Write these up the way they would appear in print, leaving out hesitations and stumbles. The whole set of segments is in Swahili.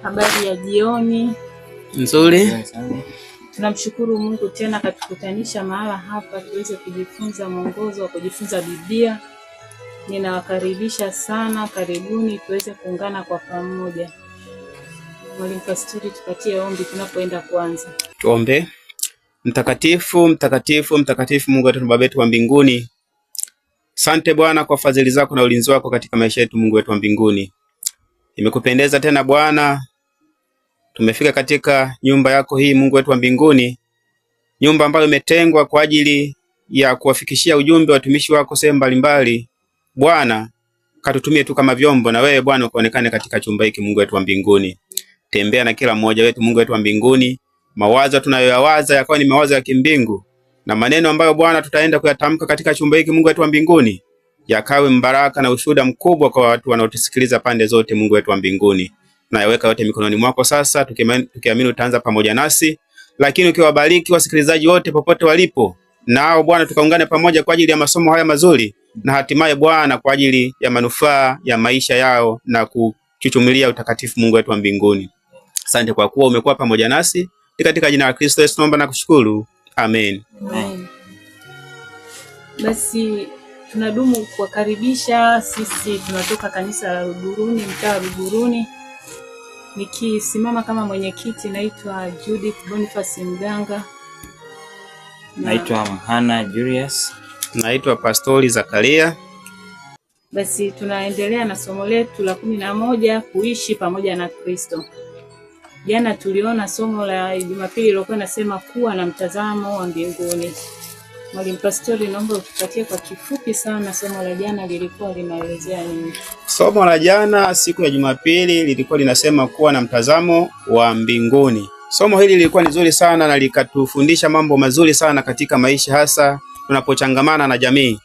Habari ya jioni. Nzuri. Tunamshukuru Mungu tena katukutanisha mahala hapa tuweze kujifunza mwongozo wa kujifunza Biblia. Ninawakaribisha sana, karibuni tuweze kuungana kwa pamoja. Mwalimu Pastori, tupatie ombi tunapoenda kwanza. Tuombe. Mtakatifu, mtakatifu, mtakatifu Mungu wetu na Baba yetu wa mbinguni. Asante Bwana kwa fadhili zako na ulinzi wako katika maisha yetu Mungu wetu wa mbinguni. Imekupendeza tena Bwana, tumefika katika nyumba yako hii Mungu wetu wa mbinguni, nyumba ambayo imetengwa kwa ajili ya kuwafikishia ujumbe watumishi wako sehemu mbalimbali. Bwana, katutumie tu kama vyombo, na wewe Bwana ukaonekane katika chumba hiki Mungu wetu wa mbinguni. Tembea na kila mmoja wetu Mungu wetu wa mbinguni, mawazo tunayoyawaza yakawa ni mawazo ya kimbingu, na maneno ambayo Bwana tutaenda kuyatamka katika chumba hiki Mungu wetu wa mbinguni yakawe mbaraka na ushuhuda mkubwa kwa watu wanaotusikiliza pande zote Mungu wetu wa mbinguni. Tunayaweka yote mikononi mwako sasa, tukiamini utaanza pamoja nasi, lakini ukiwabariki wasikilizaji wote popote walipo, nao Bwana tukaungane pamoja kwa ajili ya masomo haya mazuri, na hatimaye Bwana kwa ajili ya manufaa ya maisha yao na kuchuchumilia utakatifu Mungu wetu wa mbinguni. Asante kwa kuwa umekuwa pamoja nasi, katika jina la Kristo Yesu tunaomba na kushukuru. Amen. Amen. Basi tunadumu kuwakaribisha. Sisi tunatoka kanisa la Ruguruni, mtaa wa Ruguruni. Nikisimama kama mwenyekiti naitwa Judith Boniface Mganga. Naitwa Mahana Julius. Naitwa Pastori Zakaria. Basi tunaendelea na somo letu la 11, kuishi pamoja na Kristo. Jana tuliona somo la Jumapili lilokuwa nasema kuwa na mtazamo wa mbinguni. Mwalimu Pastori, naomba utupatie kwa kifupi sana somo la jana lilikuwa linaelezea nini? Somo la jana siku ya Jumapili lilikuwa linasema kuwa na mtazamo wa mbinguni. Somo hili lilikuwa nzuri sana na likatufundisha mambo mazuri sana katika maisha, hasa tunapochangamana na jamii.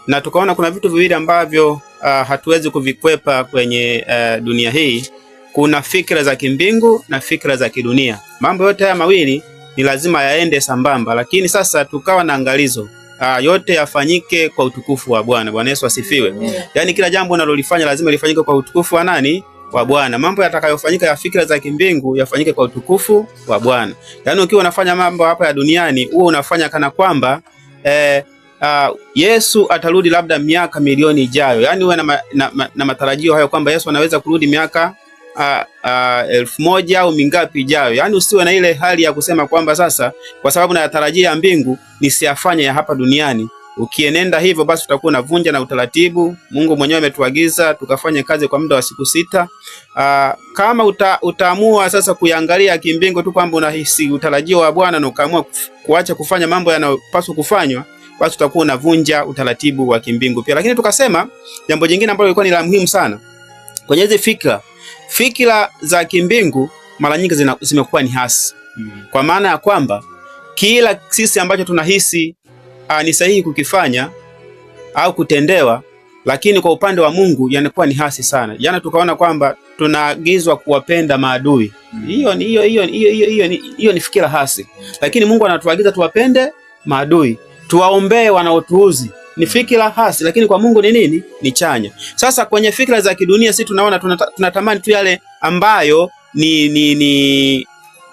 Na tukaona kuna vitu viwili ambavyo hatuwezi kuvikwepa kwenye dunia hii. Kuna fikra za kimbingu na fikra za kidunia. Mambo yote haya mawili ni lazima yaende sambamba, lakini sasa tukawa na angalizo. Yote yafanyike kwa utukufu wa Bwana. Bwana Yesu asifiwe. Yaani kila jambo unalolifanya lazima lifanyike kwa utukufu wa nani? Wa Bwana. Mambo yatakayofanyika ya fikra za kimbingu yafanyike kwa utukufu wa Bwana. Yaani ukiwa unafanya mambo hapa ya duniani, huo unafanya kana kwamba Yesu atarudi labda miaka milioni ijayo. Yaani uwe na matarajio hayo kwamba Yesu anaweza kurudi miaka 1000 au mingapi ijayo. Yaani usiwe na ile hali ya kusema kwamba sasa kwa sababu nayatarajia ya mbingu nisiyafanye ya hapa duniani. Ukienenda hivyo basi utakuwa unavunja na utaratibu Mungu mwenyewe ametuagiza tukafanye kazi kwa muda wa siku 6. Kama utaamua sasa kuiangalia kimbingu tu kwamba unahisi utarajio wa Bwana na ukaamua kuacha kufanya mambo yanayopaswa kufanywa, basi utakuwa unavunja utaratibu wa kimbingu pia. Lakini tukasema jambo jingine ambalo lilikuwa ni la muhimu sana kwenye hizi fikra za kimbingu mara nyingi zimekuwa ni hasi. Kwa maana ya kwamba kila sisi ambacho tunahisi ni sahihi kukifanya au kutendewa, lakini kwa upande wa Mungu yanakuwa ni hasi sana. Jana tukaona kwamba tunaagizwa kuwapenda maadui. Hiyo ni fikira hasi. Lakini Mungu anatuagiza tuwapende maadui, tuwaombee wanaotuuzi. Ni fikira hasi, lakini kwa Mungu ni nini? Ni chanya. Sasa kwenye fikra za kidunia sisi tunaona tunatamani tu yale ambayo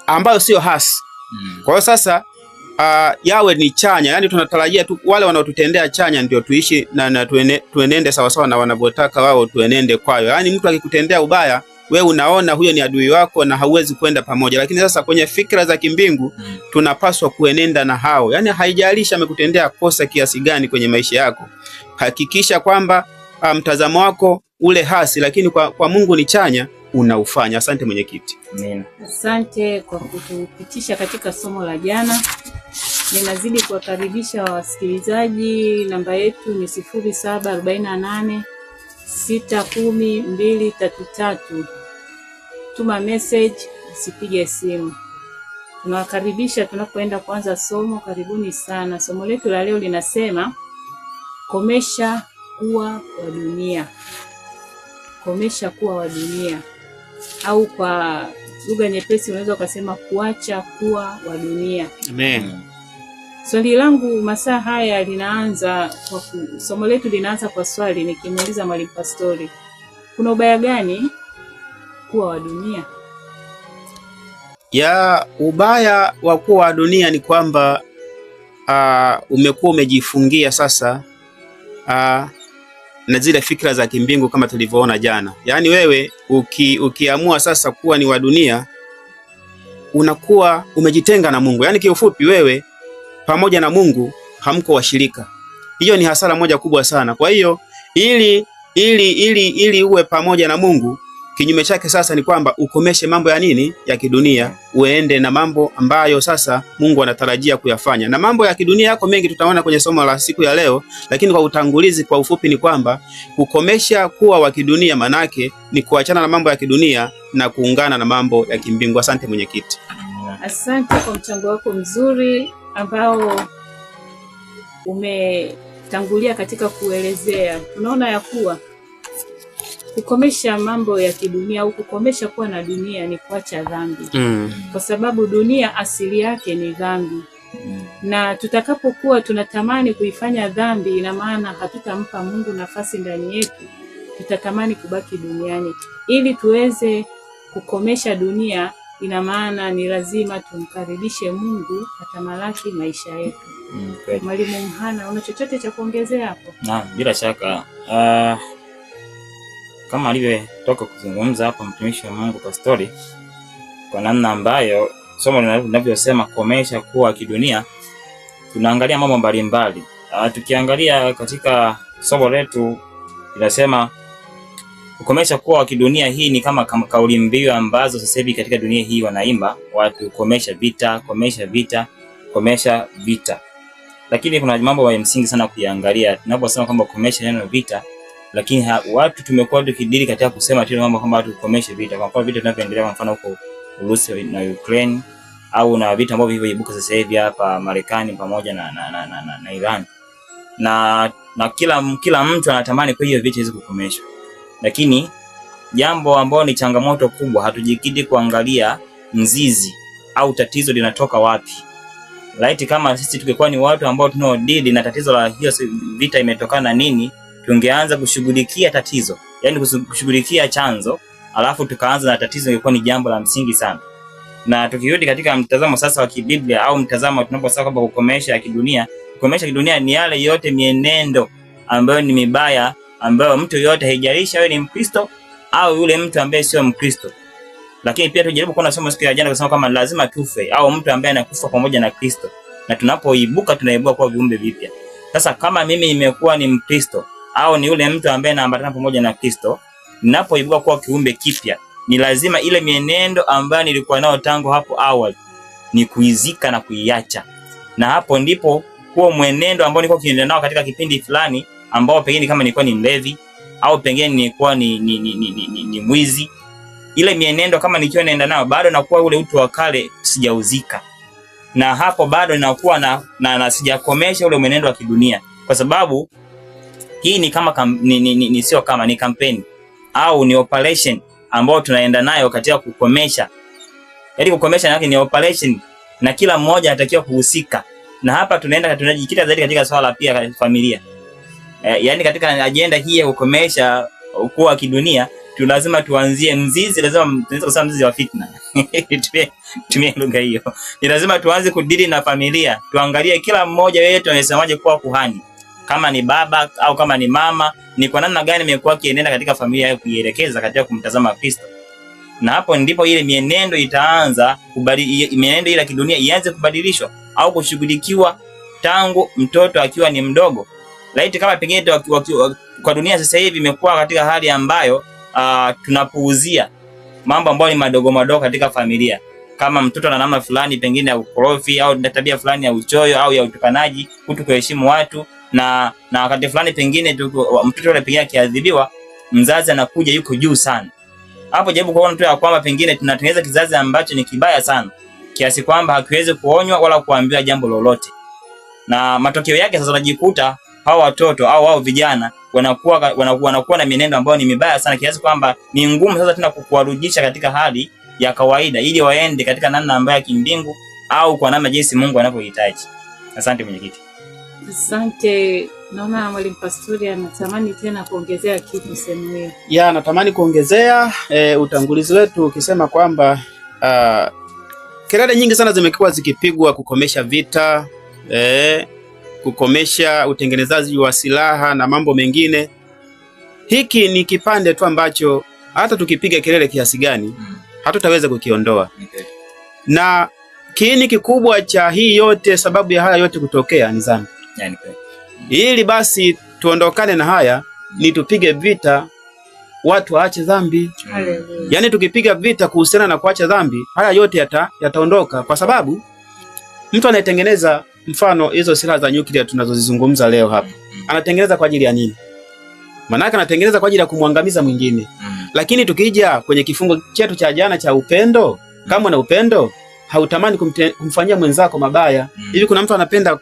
ambayo sio hasi. Kwa hiyo sasa yawe ni chanya, yani tunatarajia tu wale wanaotutendea chanya ndio tuishi na tuenende sawa sawa na wanavyotaka wao tuenende kwayo. Yani mtu akikutendea ubaya, we unaona huyo ni adui wako na hauwezi kwenda pamoja. Lakini sasa kwenye fikra za kimbingu tunapaswa kuenenda na hao. Yani haijalishi amekutendea kosa kiasi gani kwenye maisha yako, hakikisha kwamba mtazamo wako ule hasi, lakini kwa Mungu ni chanya, unaufanya. Asante mwenyekiti. Amen. Asante kwa kutupitisha katika somo la jana. Ninazidi kuwakaribisha wasikilizaji. Namba yetu ni 0748 610 233. Tuma message, usipige simu. Tunawakaribisha tunapoenda kuanza somo. Karibuni sana. Somo letu la leo linasema komesha kuwa wa dunia. Komesha kuwa wa dunia, au kwa lugha nyepesi unaweza ukasema kuacha kuwa wa dunia. Amen. Swali langu masaa haya linaanza somo letu linaanza kwa swali nikimuuliza Mwalimu Pastori, kuna ubaya gani kuwa wa dunia? Ya ubaya wa kuwa wa dunia ni kwamba umekuwa umejifungia sasa na zile fikra za kimbingu kama tulivyoona jana. Yaani wewe ukiamua sasa kuwa ni wa dunia, unakuwa umejitenga na Mungu. Yaani kiufupi, wewe pamoja na Mungu hamko washirika. Hiyo ni hasara moja kubwa sana. Kwa hiyo ili uwe pamoja na Mungu, kinyume chake sasa ni kwamba ukomeshe mambo ya nini? Ya kidunia, uende na mambo ambayo sasa Mungu anatarajia kuyafanya. Na mambo ya kidunia yako mengi, tutaona kwenye somo la siku ya leo, lakini kwa utangulizi, kwa ufupi ni kwamba kukomesha kuwa wa kidunia manake ni kuachana na mambo ya kidunia na kuungana na mambo ya kimbingu. Asante mwenyekiti. Asante kwa mchango wako mzuri ambao umetangulia katika kuelezea. Tunaona ya kuwa kukomesha mambo ya kidunia au kukomesha kuwa na dunia ni kuacha dhambi. Kwa sababu dunia asili yake ni dhambi. Na tutakapokuwa tunatamani kuifanya dhambi, ina maana hatutampa Mungu nafasi ndani yetu, tutatamani kubaki duniani. Ili tuweze kukomesha dunia, ina maana ni lazima tumkaribishe Mungu atamalaki maisha yetu. Mwalimu Mhana, una chochote cha kuongezea hapo? Na bila shaka kama alivyotoka kuzungumza hapa mtumishi wa Mungu Pastori, kwa namna ambayo somo linavyosema komesha kuwa kidunia, tunaangalia mambo mbalimbali. Tukiangalia katika somo letu linasema kukomesha kuwa kidunia, hii ni kama kauli mbiu ambazo sasa hivi katika dunia hii wanaimba watu, komesha vita, komesha vita, komesha vita. Lakini kuna mambo ya msingi sana kuyaangalia tunaposema kwamba komesha neno vita, lakini watu tumekuwa tukidili katika kusema tu mambo kama watu komesha vita. Kwa mfano vita tunavyoendelea, kwa mfano huko Urusi na Ukraine, au na vita ambavyo vilivyoibuka sasa hivi hapa Marekani pamoja na Iran. Na kila mtu anatamani kwa hiyo vita hizo kukomeshwa. Lakini jambo ambalo ni changamoto kubwa, hatujikidi kuangalia mzizi au tatizo linatoka wapi. Laiti kama sisi tungekuwa ni watu ambao tunaodili na tatizo la hiyo vita imetokana na nini, tungeanza kushughulikia tatizo, yani kushughulikia chanzo, alafu tukaanza na tatizo, ingekuwa ni jambo la msingi sana. Na tukirudi katika mtazamo sasa wa kibiblia au mtazamo tunaposema kwamba kukomesha kidunia, kukomesha kidunia ni yale yote mienendo ambayo ni mibaya, ambayo mtu yote, haijalishi wewe ni Mkristo au yule mtu ambaye sio Mkristo. Lakini pia tujaribu kuona somo siku ya jana kusema kama lazima tufe, au mtu ambaye anakufa pamoja na Kristo, na tunapoibuka tunaibuka kwa viumbe vipya. Sasa kama mimi nimekuwa ni Mkristo au ni yule mtu ambaye anaambatana pamoja na Kristo, ninapoibuka kwa kiumbe kipya, ni lazima ile mienendo ambayo nilikuwa nayo tangu hapo awali ni kuizika na kuiacha. Na hapo ndipo huo mwenendo ambao nilikuwa kiendelea nao katika kipindi fulani, ambao pengine kama nilikuwa ni mlevi au pengine nilikuwa ni mwizi, ile mienendo kama nikiwa naenda nao, bado nakuwa ule utu wa kale sijauzika. Na hapo bado nakuwa na sijakomesha ule mwenendo wa kidunia, kwa sababu hii ni kama sio kama ni kampeni au ni operation ambao tunaenda nayo katika kukomesha. Yaani kukomesha yake ni operation, na kila mmoja anatakiwa kuhusika. Na hapa tunajikita zaidi katika swala pia la familia. Yaani katika agenda hii ya kukomesha kuwa kidunia, lazima tuanzie mzizi, lazima tunaweza kusema mzizi wa fitna. Tumie lugha hiyo. Ni lazima tuanze kudili na familia. Tuangalie kila mmoja wetu anasemaje kuwa kuhani. Kama ni baba au kama ni mama, ni kwa namna gani imekuwa kienenda katika familia yao, kuielekeza katika kumtazama Kristo. Na hapo ndipo ile mienendo itaanza mienendo ile ya kidunia ianze kubadilishwa au kushughulikiwa tangu mtoto akiwa ni mdogo. Laiti kama pengine kwa dunia sasa hivi imekuwa katika hali ambayo tunapuuzia mambo ambayo ni madogo madogo katika familia. Kama mtoto ana namna fulani pengine ya ukorofi au tabia fulani ya uchoyo au ya utukanaji, kutokuheshimu watu, na wakati fulani pengine mtoto yule pengine akiadhibiwa, mzazi anakuja yuko juu sana. Hapo jaribu kuona tu ya kwamba pengine tunatengeneza kizazi ambacho ni kibaya sana, kiasi kwamba hakiwezi kuonywa wala kuambiwa jambo lolote. Na matokeo yake sasa unajikuta hao watoto au hao vijana wanakuwa na mienendo ambayo ni mibaya sana, kiasi kwamba ni ngumu sasa tena kuwarudisha katika hali ya kawaida, ili waende katika namna ambayo ya kimbingu au kwa namna jinsi Mungu anavyohitaji. Asante mwenyekiti. Asante. Naona Mwalimu Pastori anatamani tena kuongezea kitu sehemu hiyo. Ya, natamani kuongezea utangulizi wetu ukisema kwamba kelele nyingi sana zimekuwa zikipigwa kukomesha vita, kukomesha utengenezaji wa silaha na mambo mengine. Hiki ni kipande tu ambacho hata tukipiga kelele kiasi gani hatutaweza kukiondoa. Na kiini kikubwa cha hii yote, sababu ya haya yote kutokea ni dhambi. Ili basi tuondokane na haya, ni tupige vita watu waache dhambi. Yaani tukipiga vita kuhusiana na kuacha dhambi, haya yote yataondoka, kwa sababu mtu anayetengeneza mfano hizo silaha za nyuklia tunazozizungumza leo hapa, anatengeneza kwa ajili ya nini? Manaka anatengeneza kwa ajili ya kumwangamiza mwingine. Lakini tukija kwenye kifungo chetu cha jana cha upendo, kama na upendo hautamani kumfanyia mwenzako mabaya. Hivi kuna mtu anapenda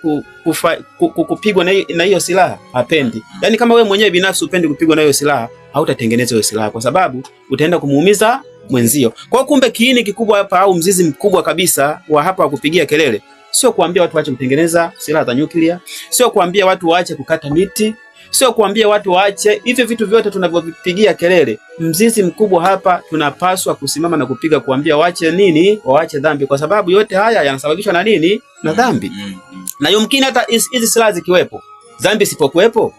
kupigwa na hiyo silaha? Hapendi. Yaani kama wewe mwenyewe binafsi upendi kupigwa na hiyo silaha, hautatengeneza hiyo silaha, kwa sababu utaenda kumuumiza mwenzio. Kwa kumbe kiini kikubwa hapa, au mzizi mkubwa kabisa wa hapa wa kupigia kelele, sio kuambia watu waache kutengeneza silaha za nyuklia, sio kuambia watu waache kukata miti, sio kuambia watu waache hivyo vitu vyote tunavyovipigia kelele. Mzizi mkubwa hapa, tunapaswa kusimama na kupiga kuambia waache nini? Waache dhambi, kwa sababu yote haya yanasababishwa na nini? Na dhambi. Na yumkini hata hizi silaha zikiwepo, dhambi sipokuwepo,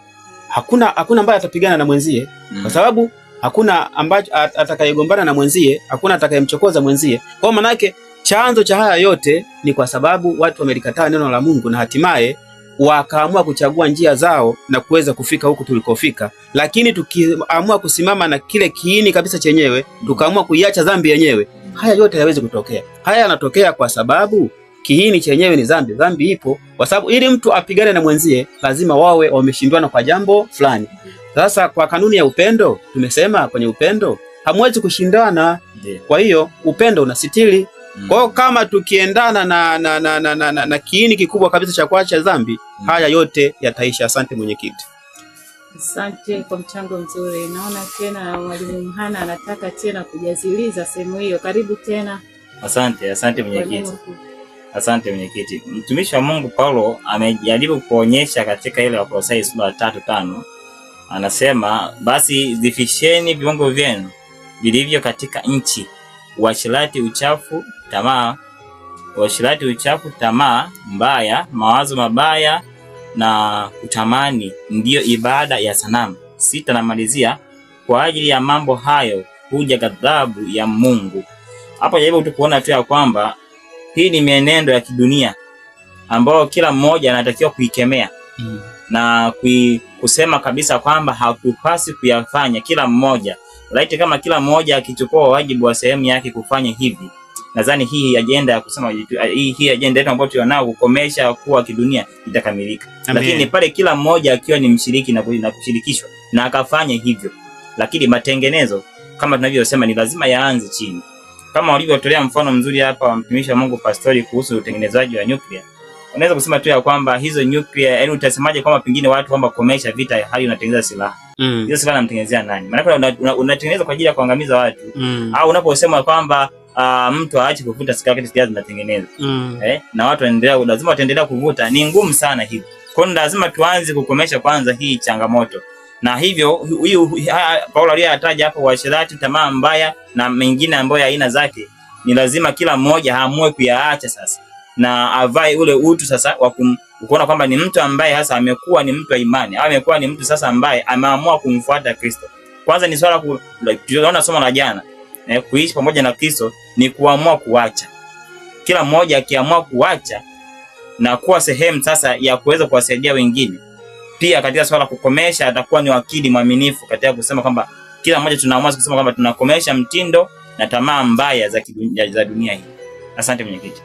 hakuna ambaye atapigana na mwenzie, kwa sababu hakuna ambaye atakayegombana na mwenzie, hakuna atakayemchokoza mwenzie. Kwa maana yake chanzo cha haya yote ni kwa sababu watu wamelikataa neno la Mungu, na hatimaye wakaamua kuchagua njia zao na kuweza kufika huku tulikofika. Lakini tukiamua kusimama na kile kiini kabisa chenyewe, tukaamua kuiacha dhambi yenyewe, haya yote hayawezi kutokea. Haya yanatokea kwa sababu kiini chenyewe ni dhambi. Dhambi ipo kwa sababu ili mtu apigane na mwenzie, lazima wawe wameshindwana kwa jambo fulani. Sasa kwa kanuni ya upendo, tumesema kwenye upendo hamwezi kushindana. Kwa hiyo upendo unasitiri. Kwa hiyo kama tukiendana na kiini kikubwa kabisa cha kuacha dhambi, haya yote yataisha. Asante mwenyekiti. Asante kwa mchango mzuri. Naona tena Mwalimu Mhana anataka tena kujaziliza sehemu hiyo. Karibu tena. Asante mwenyekiti. Asante mwenyekiti. Mtumishi wa Mungu Paulo amejaribu kuonyesha katika ile Wakolosai sura 3:5. Anasema, basi zifisheni viungo vyenu vilivyo katika nchi, uasherati, uchafu, tamaa mbaya, mawazo mabaya na kutamani, ndiyo ibada ya sanamu. 6 namalizia, kwa ajili ya mambo hayo huja ghadhabu ya Mungu. Hapo jaribu tu kuona tu ya kwamba hii ni mienendo ya kidunia ambayo kila mmoja anatakiwa kuikemea na kusema kabisa kwamba hakupasi kuyafanya kila mmoja. Laiti kama kila mmoja akichukua wajibu wa sehemu yake kufanya hivi, nadhani hii ajenda ya kusema hii ajenda yetu ambayo tunao kukomesha kuwa kidunia itakamilika. Lakini pale kila mmoja akiwa ni mshiriki na kushirikishwa na akafanya hivyo. Lakini matengenezo kama tunavyosema ni lazima yaanze chini. Kama walivyotolea mfano mzuri hapa wa mtumishi wa Mungu Pastori kuhusu utengenezaji wa nyuklia. Unaweza kusema tu ya kwamba hizo nyuklia, yaani utasemaje kwamba pengine watu kwamba komesha vita hali unatengeneza silaha. Hizo silaha unamtengenezea nani? Maana unatengeneza kwa ajili ya kuangamiza watu. Au unaposema kwamba mtu aache kuvuta sigara wakati sigara zinatengenezwa. Na watu lazima wataendelea kuvuta, ni ngumu sana hivi. Kwa hiyo lazima tuanze kukomesha kwanza hii changamoto. Na hivyo huyu Paulo aliyataja hapo uasherati, tamaa mbaya na mengine ambayo aina zake, ni lazima kila mmoja aamue kuyaacha sasa, na avae ule utu sasa wa kuona kwamba ni mtu ambaye hasa amekuwa ni mtu wa imani, au amekuwa ni mtu sasa ambaye ameamua kumfuata Kristo. Kwanza ni swala tunaona somo la jana, kuishi pamoja na Kristo ni kuamua kuacha. Kila mmoja akiamua kuacha na kuwa sehemu sasa ya kuweza kuwasaidia wengine, pia katika swala kukomesha atakuwa ni wakili mwaminifu katika kusema kwamba kila mmoja tunaamua kusema kwamba tunakomesha mtindo na tamaa mbaya za dunia hii. Asante mwenyekiti.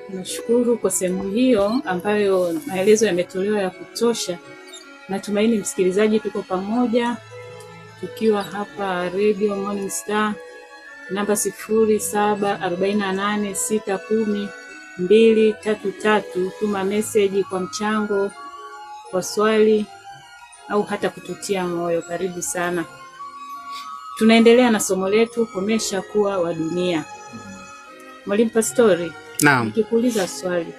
Nashukuru kwa sehemu hiyo ambayo maelezo yametolewa ya kutosha. Natumaini msikilizaji, tuko pamoja tukiwa hapa Radio Morning Star, namba 0748610233. Tuma message kwa mchango, kwa swali au hata kututia moyo. Karibu sana. Tunaendelea na somo letu, komesha kuwa wa dunia. Mwalimu Pastori, naam, nikikuuliza swali,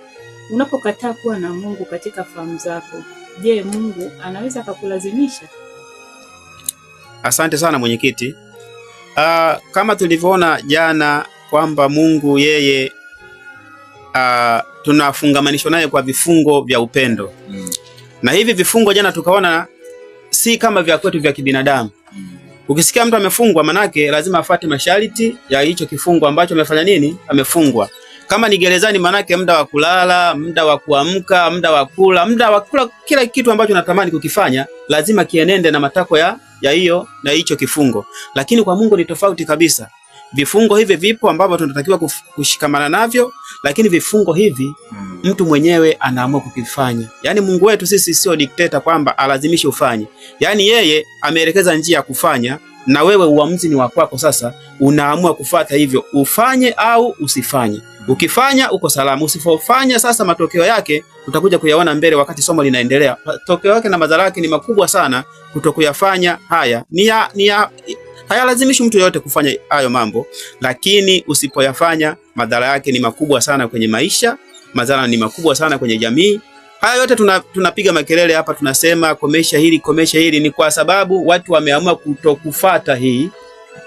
unapokataa kuwa na Mungu katika fahamu zako, je, Mungu anaweza kukulazimisha? Asante sana mwenyekiti. Kama tulivyoona jana kwamba Mungu yeye tunafungamanishwa naye kwa vifungo vya upendo. Na hivi vifungo jana tukaona si kama vya kwetu vya kibinadamu. Ukisikia mtu amefungwa, manake lazima afuate masharti ya hicho kifungo ambacho amefanya nini, amefungwa. Kama ni gerezani, manake muda wa kulala, muda wa kuamka, muda wa kula, kila kitu ambacho unatamani kukifanya lazima kienende na matako ya hiyo na hicho kifungo. Lakini kwa Mungu ni tofauti kabisa. Vifungo hivi vipo ambavyo tunatakiwa kushikamana navyo, lakini vifungo hivi mtu mwenyewe anaamua kukifanya. Yaani Mungu wetu sisi sio dikteta kwamba alazimishe ufanye. Yaani yeye ameelekeza njia ya kufanya, na wewe uamuzi ni wa kwako. Sasa unaamua kufuata hivyo, ufanye au usifanye. Ukifanya uko salama, usipofanya sasa matokeo yake tutakuja kuyaona mbele wakati somo linaendelea. Matokeo yake na madhara yake ni makubwa sana kutokuyafanya haya. Hayalazimishi mtu yote kufanya hayo mambo, lakini usipoyafanya madhara yake ni makubwa sana kwenye maisha, madhara ni makubwa sana kwenye jamii. Haya yote tunapiga makelele hapa, tunasema komesha hili, ni kwa sababu watu wameamua kutokufuata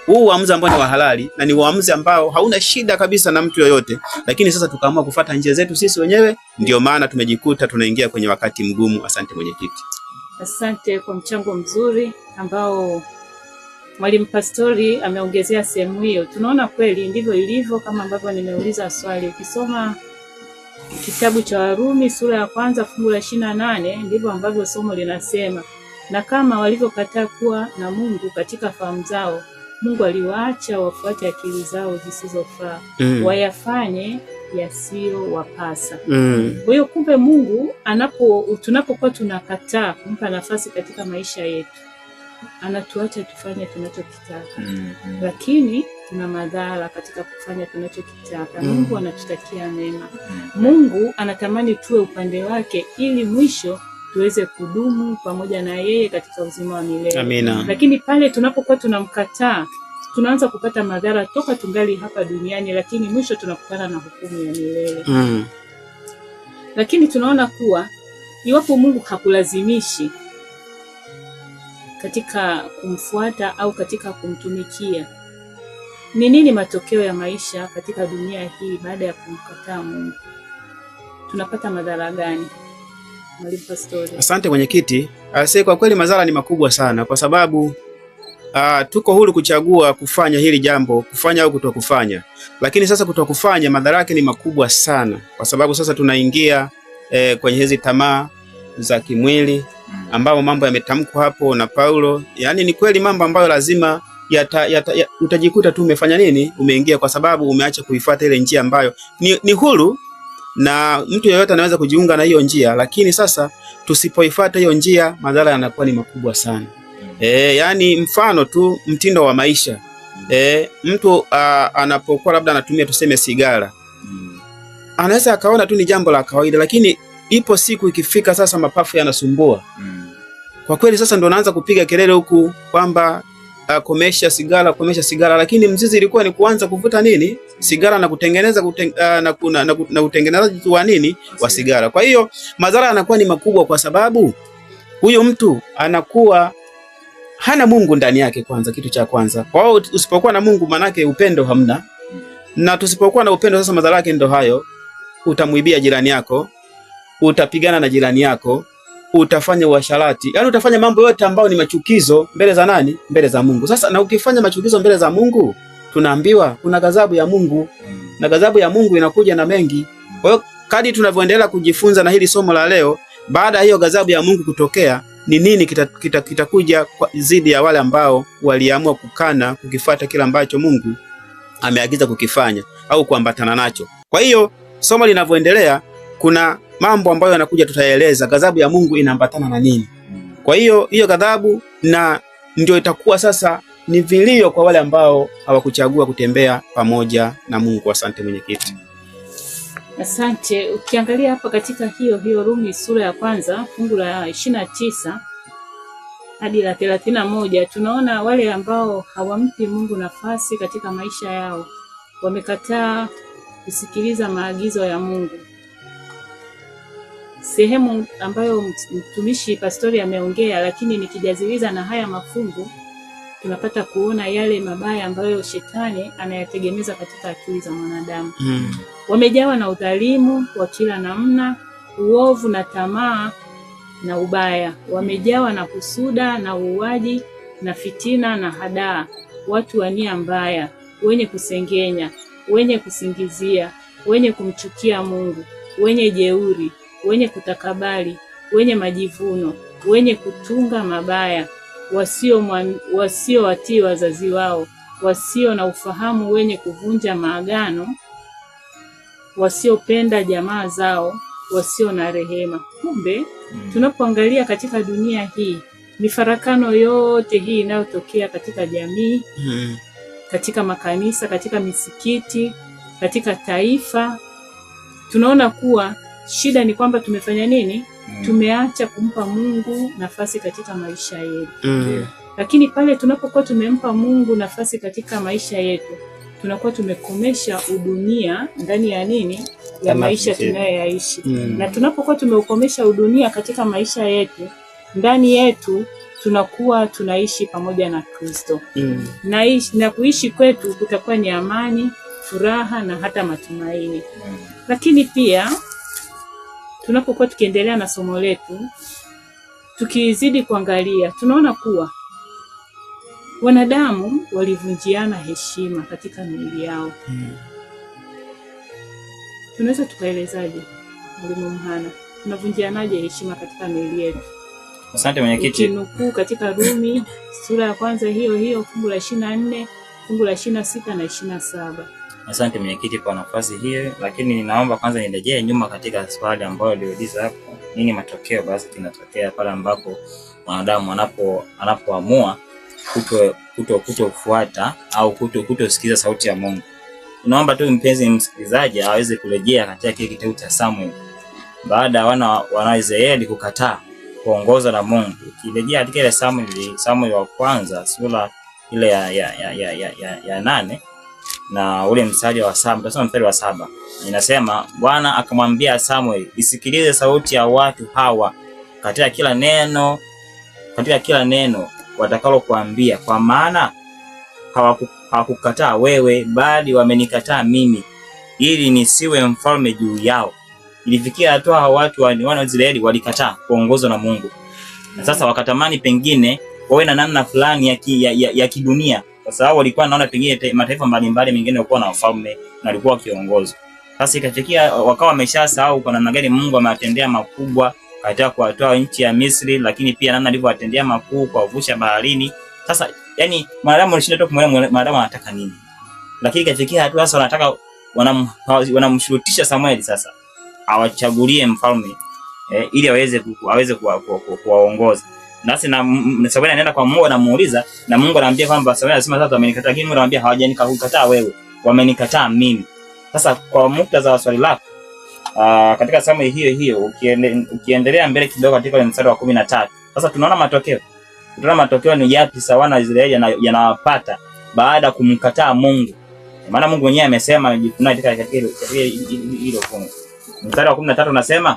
huu uamuzi ambao ni wa halali na ni uamuzi ambao hauna shida kabisa na mtu yoyote, lakini sasa tukaamua kufuata njia zetu sisi wenyewe, ndio maana tumejikuta tunaingia kwenye wakati mgumu. Asante mwenyekiti. Asante kwa mchango mzuri ambao Mwalimu Pastori ameongezea sehemu hiyo. Tunaona kweli ndivyo ilivyo, kama ambavyo nimeuliza swali. Ukisoma kitabu cha Warumi sura ya 1 fungu la 28 ndivyo ambavyo somo linasema, na kama walivyokataa kuwa na Mungu katika fahamu zao, Mungu aliwaacha wafuate akili zao zisizofaa, wayafanye yasiyowapasa. Kwa hiyo kumbe Mungu tunapokuwa tunakataa kumpa nafasi katika maisha yetu, anatuacha tufanye tunachokitaka. Lakini tuna madhara katika kufanya tunachokitaka. Mungu anatutakia mema. Mungu anatamani tuwe upande wake ili mwisho tuweze kudumu pamoja na yeye katika uzima wa milele. Amina. Lakini pale tunapokuwa tunamkataa, tunaanza kupata madhara toka tungali hapa duniani, lakini mwisho tunakutana na hukumu ya milele. Lakini tunaona kuwa iwapo Mungu hakulazimishi katika kumfuata au katika kumtumikia, ni nini matokeo ya maisha katika dunia hii baada ya kumkataa Mungu? Tunapata madhara gani? Mwalimu Pastori. Asante mwenyekiti. Kwa kweli madhara ni makubwa sana, kwa sababu tuko huru kuchagua kufanya hili jambo, kufanya au kutokufanya. Lakini sasa kutokufanya, madhara yake ni makubwa sana, kwa sababu sasa tunaingia kwenye hizi tamaa za kimwili ambao mambo yametamkwa hapo na Paulo. Yaani ni kweli mambo ambayo lazima utajikuta tu umefanya nini, umeingia, kwa sababu umeacha kuifuata ile njia ambayo ni huru na mtu yeyote anaweza kujiunga na hiyo njia. Lakini sasa tusipoifuata hiyo njia, madhara yanakuwa ni makubwa sana. Yani mfano tu mtindo wa maisha. Mtu anapokuwa labda anatumia tuseme sigara, anaweza akaona tu ni jambo la kawaida, lakini ipo siku ikifika sasa mapafu yanasumbua. Kwa kweli sasa ndo anaanza kupiga kelele huku kwamba komesha sigara, lakini mzizi ilikuwa ni kuanza kuvuta nini, sigara na kutengeneza na utengenezaji wa nini, wa sigara. Kwa hiyo madhara yanakuwa ni makubwa, kwa sababu huyo mtu anakuwa hana Mungu ndani yake. Kwanza, kitu cha kwanza, kwa hiyo usipokuwa na Mungu manake upendo hamna, na tusipokuwa na upendo sasa madhara yake ndo hayo. Utamuibia jirani yako, utapigana na jirani yako, utafanya uasharati, yaani utafanya mambo yote ambayo ni machukizo mbele za nani? Mbele za Mungu. Sasa na ukifanya machukizo mbele za Mungu, tunaambiwa kuna ghadhabu ya Mungu, na ghadhabu ya Mungu inakuja na mengi. Kwa hiyo kadri tunavyoendelea kujifunza na hili somo la leo, baada ya hiyo ghadhabu ya Mungu kutokea, ni nini kitakuja zidi ya wale ambao waliamua kukana kukifuata kila ambacho Mungu ameagiza kukifanya au kuambatana nacho. Kwa hiyo somo linavyoendelea, kuna mambo ambayo yanakuja, tutaeleza ghadhabu ya Mungu inaambatana na nini. Kwa hiyo ghadhabu na ndio itakuwa sasa ni vilio kwa wale ambao hawakuchagua kutembea pamoja na Mungu. Asante mwenyekiti. Asante. Ukiangalia hapa katika hiyo Rumi sura ya 1 fungu la 29 hadi la 31, tunaona wale ambao hawampi Mungu nafasi katika maisha yao, wamekataa kusikiliza maagizo ya Mungu. Sehemu ambayo mtumishi Pastori ameongea, lakini nikijaziliza na haya mafungu, tunapata kuona yale mabaya ambayo shetani anayategemeza katika akili za mwanadamu. Wamejawa na udhalimu wa kila namna, uovu na tamaa na ubaya. Wamejawa na husuda na uuaji na fitina na hadaa, watu wa nia mbaya, wenye kusengenya, wenye kusingizia, wenye kumchukia Mungu, wenye jeuri, wenye kutakabari, wenye majivuno, wenye kutunga mabaya, wasiowatii wazazi wao, wasio na ufahamu, wenye kuvunja maagano, wasiopenda jamaa zao, wasio na rehema. Kumbe tunapoangalia katika dunia hii, mifarakano yote hii inayotokea katika jamii, katika makanisa, katika misikiti, katika taifa, tunaona kuwa shida ni kwamba tumefanya nini? Tumeacha kumpa Mungu nafasi katika maisha yetu. Lakini pale tunapokuwa tumempa Mungu nafasi katika maisha yetu, tunakuwa tumekomesha udunia ndani ya nini? Ya maisha tunayoyaishi. Na tunapokuwa tumeukomesha udunia katika maisha yetu, ndani yetu tunakuwa tunaishi pamoja na Kristo. Na kuishi kwetu kutakuwa ni amani, furaha na hata matumaini. Lakini pia tunapokuwa tukiendelea na somo letu, tukizidi kuangalia, tunaona kuwa wanadamu walivunjiana heshima katika miili yao. Tunaweza tukaelezaje, Mwalimu Mhana, tunavunjianaje heshima katika miili yetu? Asante mwenyekiti. Ukinukuu katika Rumi sura ya kwanza hiyo fungu la 24, fungu la 26 na 27. Asante mwenyekiti kwa nafasi hiyo, lakini ninaomba kwanza nirejee nyuma katika swali ambalo uliuliza hapo. Nini matokeo basi kinatokea pale ambapo mwanadamu anapoamua kutofuata au kutosikiza sauti ya Mungu? Naomba tu mpenzi msikilizaji aweze kurejea katika kile kitabu cha Samuel. Baada ya wana Israeli kukataa kuongozwa na Mungu. Ukirejea katika ile Samuel wa kwanza sura ile ya 8 na ule mstari wa 7, tutasoma mstari wa 7. Inasema, Bwana akamwambia Samuel, isikilize sauti ya watu hawa katika kila neno watakalo kuambia, kwa maana hawakukataa wewe, bali wamenikataa mimi, ili nisiwe mfalme juu yao. Ilifikia hatua hao watu wana Israeli walikataa kuongozwa na Mungu. Na sasa wakatamani pengine wawe na namna fulani ya kidunia, kwa sababu walikuwa wanaona pengine mataifa mbalimbali mengine walikuwa na wafalme na walikuwa wakiongozwa. Sasa ikafikia wakawa wameshasahau kwa namna gani Mungu amewatendea makubwa katika kuwatoa nchi ya Misri, lakini pia namna alivyowatendea makuu kwa kuvusha baharini. Sasa yani mwanadamu anashinda tu kumwona mwanadamu anataka nini. Lakini ikafikia hatua sasa wanataka wanamshurutisha Samueli sasa awachagulie mfalme ili aweze kuwaongoza. Nasi na Samueli anaenda kwa Mungu anamuuliza, na Mungu anamwambia kwamba Samueli anasema sasa wamenikataa, lakini Mungu anamwambia hawajanikataa wewe, wamenikataa mimi. Sasa kwa muktadha wa swali lako, katika Samueli hiyo ukiendelea mbele kidogo katika mstari wa 13. Sasa tunaona matokeo. Tunaona matokeo ni yapi sawa na Israeli yanawapata baada kumkataa Mungu. Maana Mungu mwenyewe amesema anajifunua katika hilo fungu. Mstari wa 13 unasema,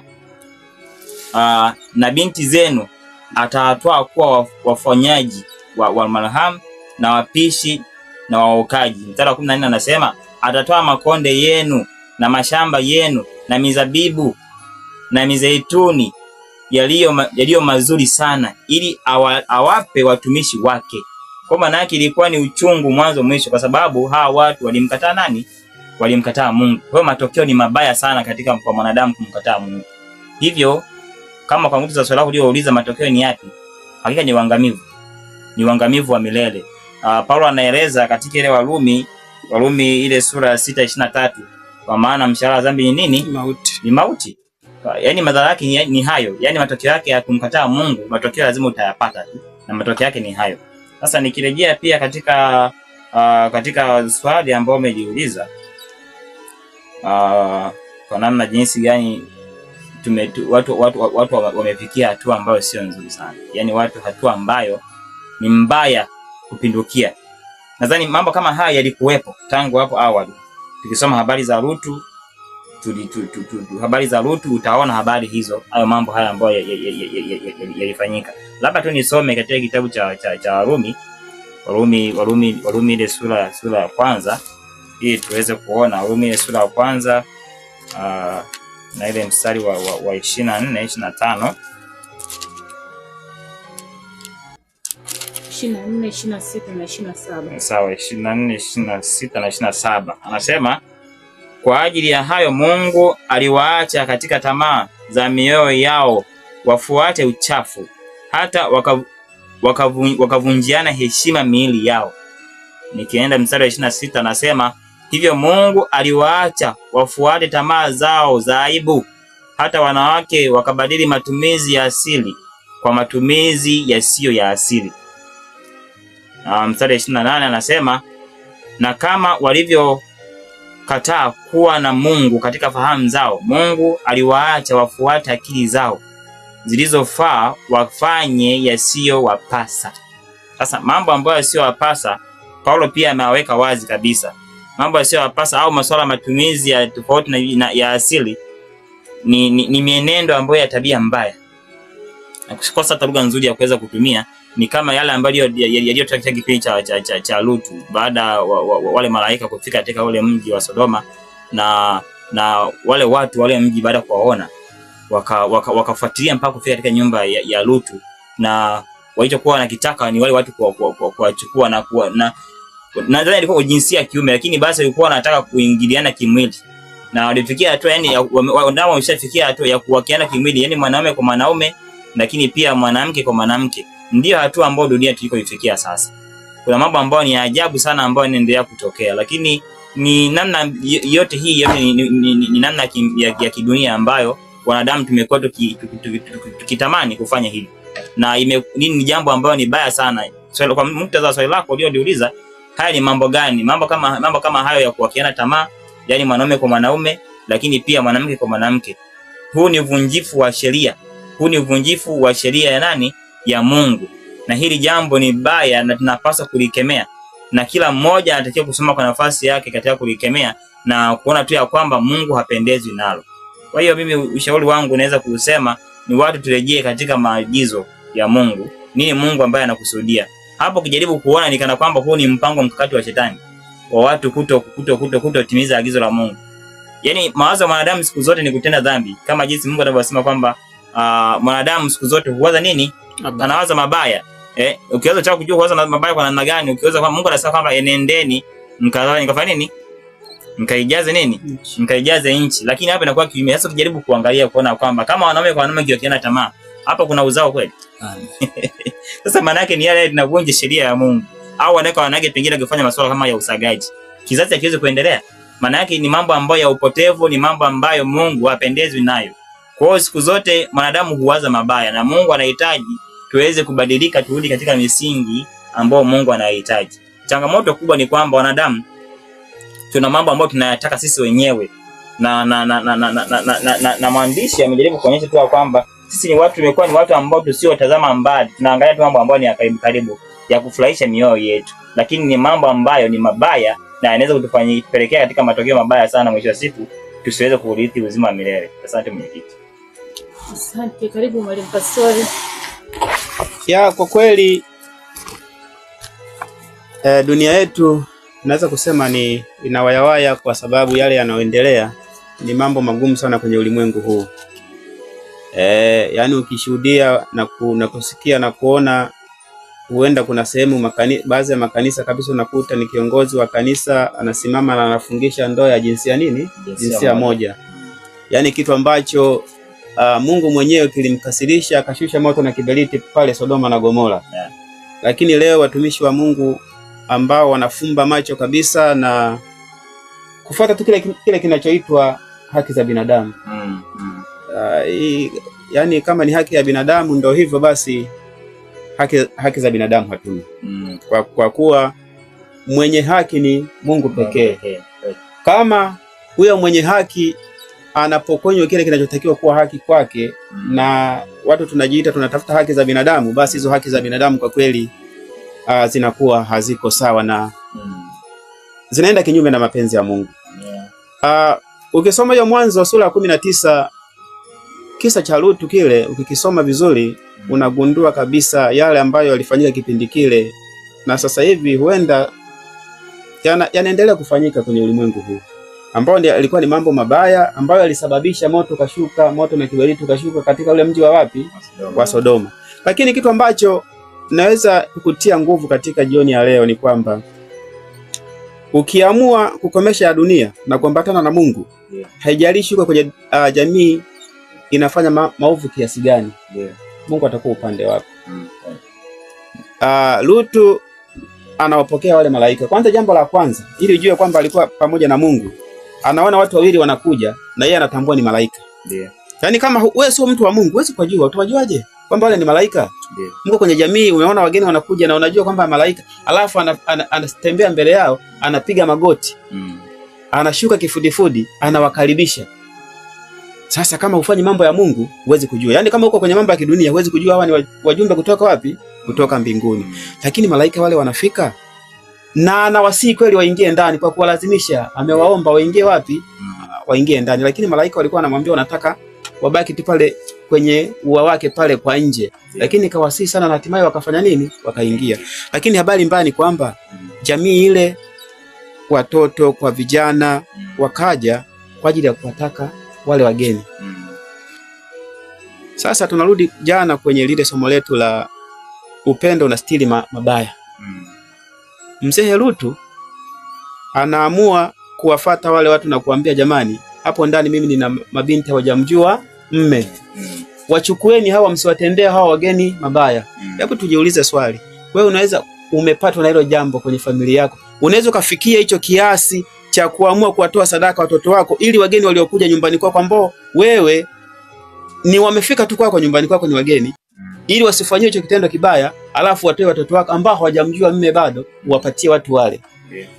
na binti zenu atawatoa kuwa wafanyaji wa marhamu na wapishi na waokaji. Mstari wa 14 anasema, atatoa makonde yenu na mashamba yenu na mizabibu na mizeituni yaliyo mazuri sana, ili awape watumishi wake. Kwa maana yake ilikuwa ni uchungu mwanzo mwisho, kwa sababu hawa watu walimkataa nani? Walimkataa Mungu. Kwa hiyo matokeo ni mabaya sana kwa mwanadamu kumkataa Mungu. Hivyo kama kwa muktadha wa swali lako uliouliza matokeo ni yapi? Hakika ni uangamivu. Ni uangamivu wa milele. Paulo anaeleza katika ile Warumi ile sura ya 6:23, kwa maana mshahara wa dhambi ni nini? Mauti. Ni mauti. Yaani madhara yake ni hayo. Yaani matokeo yake ya kumkataa Mungu, matokeo lazima utayapata tu. Na matokeo yake ni hayo. Sasa nikirejea pia katika swali ambao umejiuliza, kwa namna jinsi gani watu wamefikia hatua ambayo sio nzuri sana. Yaani hatua ambayo ni mbaya kupindukia. Nadhani mambo kama haya yalikuwepo tangu hapo awali. Tukisoma habari za Lutu, utaona habari hizo, hayo mambo haya ambayo yalifanyika. Labda tu nisome katika kitabu cha Warumi Warumi ile sura ya kwanza, ili tuweze kuona Warumi ile sura ya kwanza na ile mstari wa 24, 25, 24, 26 na 27. Sawa, 24, 26 na 27. Anasema, kwa ajili ya hayo Mungu aliwaacha katika tamaa za mioyo yao wafuate uchafu, hata wakavunjiana heshima miili yao. Nikienda mstari wa 26 anasema, hivyo Mungu aliwaacha wafuate tamaa zao za aibu, hata wanawake wakabadili matumizi ya asili kwa matumizi yasiyo ya asili. Mstari wa 28 anasema, na kama walivyokataa kuwa na Mungu katika fahamu zao, Mungu aliwaacha wafuate akili zao zilizofaa wafanye yasiyowapasa. Sasa mambo ambayo yasiyowapasa, Paulo pia ameweka wazi kabisa. Mambo yasiyowapasa au masuala matumizi ya tofauti na ya asili ni mienendo ambayo ya tabia mbaya. Na kukosa lugha nzuri ya kuweza kutumia ni kama yale ambayo yaliyotokea kipindi cha Lutu, baada wale malaika kufika katika ule mji wa Sodoma, na wale watu wale mji baada kuwaona wakafuatilia mpaka kufika katika nyumba ya Lutu, na walichokuwa wanakitaka ni wale watu kuwachukua na nadhani ilikuwa jinsia ya kiume, lakini basi walikuwa wanataka kuingiliana kimwili, na walifikia hatua yani wao wameshafikia hatua ya kuwakiana kimwili, yani mwanaume kwa mwanaume, lakini pia mwanamke kwa mwanamke. Ndio hatua ambayo dunia tulikoifikia sasa. Kuna mambo ambayo ni ajabu sana ambayo yanaendelea kutokea, lakini ni namna yote hii yote ni namna ya kidunia ambayo wanadamu tumekuwa tukitamani kufanya hili, na ni jambo ambalo ni baya sana. So, kwa muktadha wa swali lako uliouliza, haya ni mambo gani? Mambo kama hayo ya kuwakiana tamaa, yani mwanaume kwa mwanaume, lakini pia mwanamke kwa mwanamke. Huu ni uvunjifu wa sheria. Huu ni uvunjifu wa sheria ya nani? Ya Mungu. Na hili jambo ni baya na tunapaswa kulikemea, na kila mmoja anatakiwa kusoma kwa nafasi yake katika kulikemea na kuona tu ya kwamba Mungu hapendezwi nalo. Kwa hiyo mimi ushauri wangu naweza kusema ni watu turejee katika maagizo ya Mungu. Nini Mungu ambaye anakusudia? Hapo kijaribu kuona ni kana kwamba huu ni mpango mkakati wa shetani wa watu kutotimiza agizo la Mungu. Yaani mawazo ya mwanadamu siku zote ni kutenda dhambi, kama jinsi Mungu anavyosema kwamba mwanadamu siku zote huwaza nini? Anawaza mabaya. Ukiweza cha kujua kuwaza mabaya kwa namna gani, ukiweza kwa Mungu anasema kwamba enendeni nikafanya nini? Mkaijaze nini? Mkaijaze nchi. Lakini hapa inakuwa kinyume. Sasa ukijaribu kuangalia kuona kwamba kama wanaume kwa wanaume kiwakiana tamaa, hapa kuna uzao kweli? Sasa maana yake ni yale tunavunja sheria ya Mungu. Au wanawake pengine kufanya masuala kama ya usagaji, kizazi hakiwezi kuendelea. Maana yake ni mambo ambayo ya upotevu, ni mambo ambayo Mungu hapendezwi nayo. Kwa hiyo siku zote mwanadamu huwaza mabaya, na Mungu anahitaji tuweze kubadilika, turudi katika misingi ambayo Mungu anahitaji. Changamoto kubwa ni kwamba wanadamu tuna mambo ambayo tunayataka sisi wenyewe, na mwandishi amejaribu kuonyesha tu kwamba sisi tumekuwa ni watu ambao tusiotazama mbali, tunaangalia tu mambo ambayo ni ya karibu ya kufurahisha mioyo yetu, lakini ni mambo ambayo ni mabaya na yanaweza kutupelekea katika matokeo mabaya sana, mwisho wa siku tusiweze kuurithi uzima wa milele. Asante mwenyekiti. Asante, karibu mwalimu Pastori. Kwa kweli dunia yetu naweza kusema ni inawayawaya, kwa sababu yale yanayoendelea ni mambo magumu sana kwenye ulimwengu huu. Yani ukishuhudia na kusikia na kuona, huenda kuna sehemu baadhi ya makanisa kabisa unakuta ni kiongozi wa kanisa anasimama na anafungisha ndoa ya jinsia moja. Yani kitu ambacho Mungu mwenyewe kilimkasirisha, akashusha moto na kiberiti pale Sodoma na Gomora. Lakini leo watumishi wa Mungu ambao wanafumba macho kabisa na kufuata tu kile kinachoitwa haki za binadamu. Yani kama ni haki ya binadamu ndio hivyo basi, haki za binadamu hatuna. Kwa kuwa mwenye haki ni Mungu pekee. Kama huyo mwenye haki anapokonywa kile kinachotakiwa kuwa haki kwake, na watu tunajiita tunatafuta haki za binadamu, basi hizo haki za binadamu kwa kweli zinakuwa haziko sawa na zinaenda kinyume na mapenzi ya Mungu. Ukisoma hiyo Mwanzo sura ya 19 kisa cha Lutu kile, ukikisoma vizuri unagundua kabisa yale ambayo yalifanyika kipindi kile na sasa hivi huenda yanaendelea kufanyika kwenye ulimwengu huu, ambao alikuwa ni mambo mabaya ambayo yalisababisha moto kashuka, moto na kiberiti kashuka katika ule mji wa wapi? Wa Sodoma. Lakini kitu ambacho naweza kukutia nguvu katika jioni ya leo ni kwamba ukiamua kukomesha ya dunia na kuambatana na Mungu, haijalishi uko kwenye jamii inafanya maovu kiasi gani, Mungu atakuwa upande wako. Lutu anawapokea wale malaika. Kwanza, jambo la kwanza, ili ujue kwamba alikuwa pamoja na Mungu, anaona watu wawili wanakuja na yeye anatambua ni malaika. Yaani kama wewe sio mtu wa Mungu, huwezi kujua. Utawajuaje kwamba wale ni malaika? Mungu kwenye jamii, umeona wageni wanakuja na unajua kwamba malaika, alafu anatembea mbele yao, anapiga magoti, anashuka kifudifudi, anawakaribisha. Sasa kama ufanyi mambo ya Mungu, huwezi kujua. Yaani kama uko kwenye mambo ya kidunia, huwezi kujua hawa ni wajumbe kutoka wapi? Kutoka mbinguni. Lakini malaika wale wanafika na anawasihi kweli waingie ndani kwa kuwalazimisha. Amewaomba waingie wapi? Waingie ndani. Lakini malaika walikuwa wanamwambia wanataka wabaki tu pale kwenye ua wake pale kwa nje. Lakini kawasihi sana na hatimaye wakafanya nini? Wakaingia. Lakini habari mbaya ni kwamba jamii ile, watoto kwa vijana, wakaja kwa ajili ya kuwataka wale wageni. Sasa tunarudi jana kwenye lile somo letu la upendo na stili mabaya. Mzee Lutu anaamua kuwafata wale watu na kuambia, jamani, hapo ndani mimi nina mabinti hawajamjua mme. Wachukueni hawa, msiwatendea hawa wageni mabaya. Hebu tujiulize swali. Wewe unaweza umepatwa na hilo jambo kwenye familia yako, unaweza ukafikia hicho kiasi cha kuamua kuwatoa sadaka watoto wako ili wageni waliokuja nyumbani kwako ambao wewe ni wamefika tu kwako nyumbani kwako ni wageni, ili wasifanyie hicho kitendo kibaya, alafu watoe watoto wako ambao hawajamjua mme bado, uwapatie watu wale.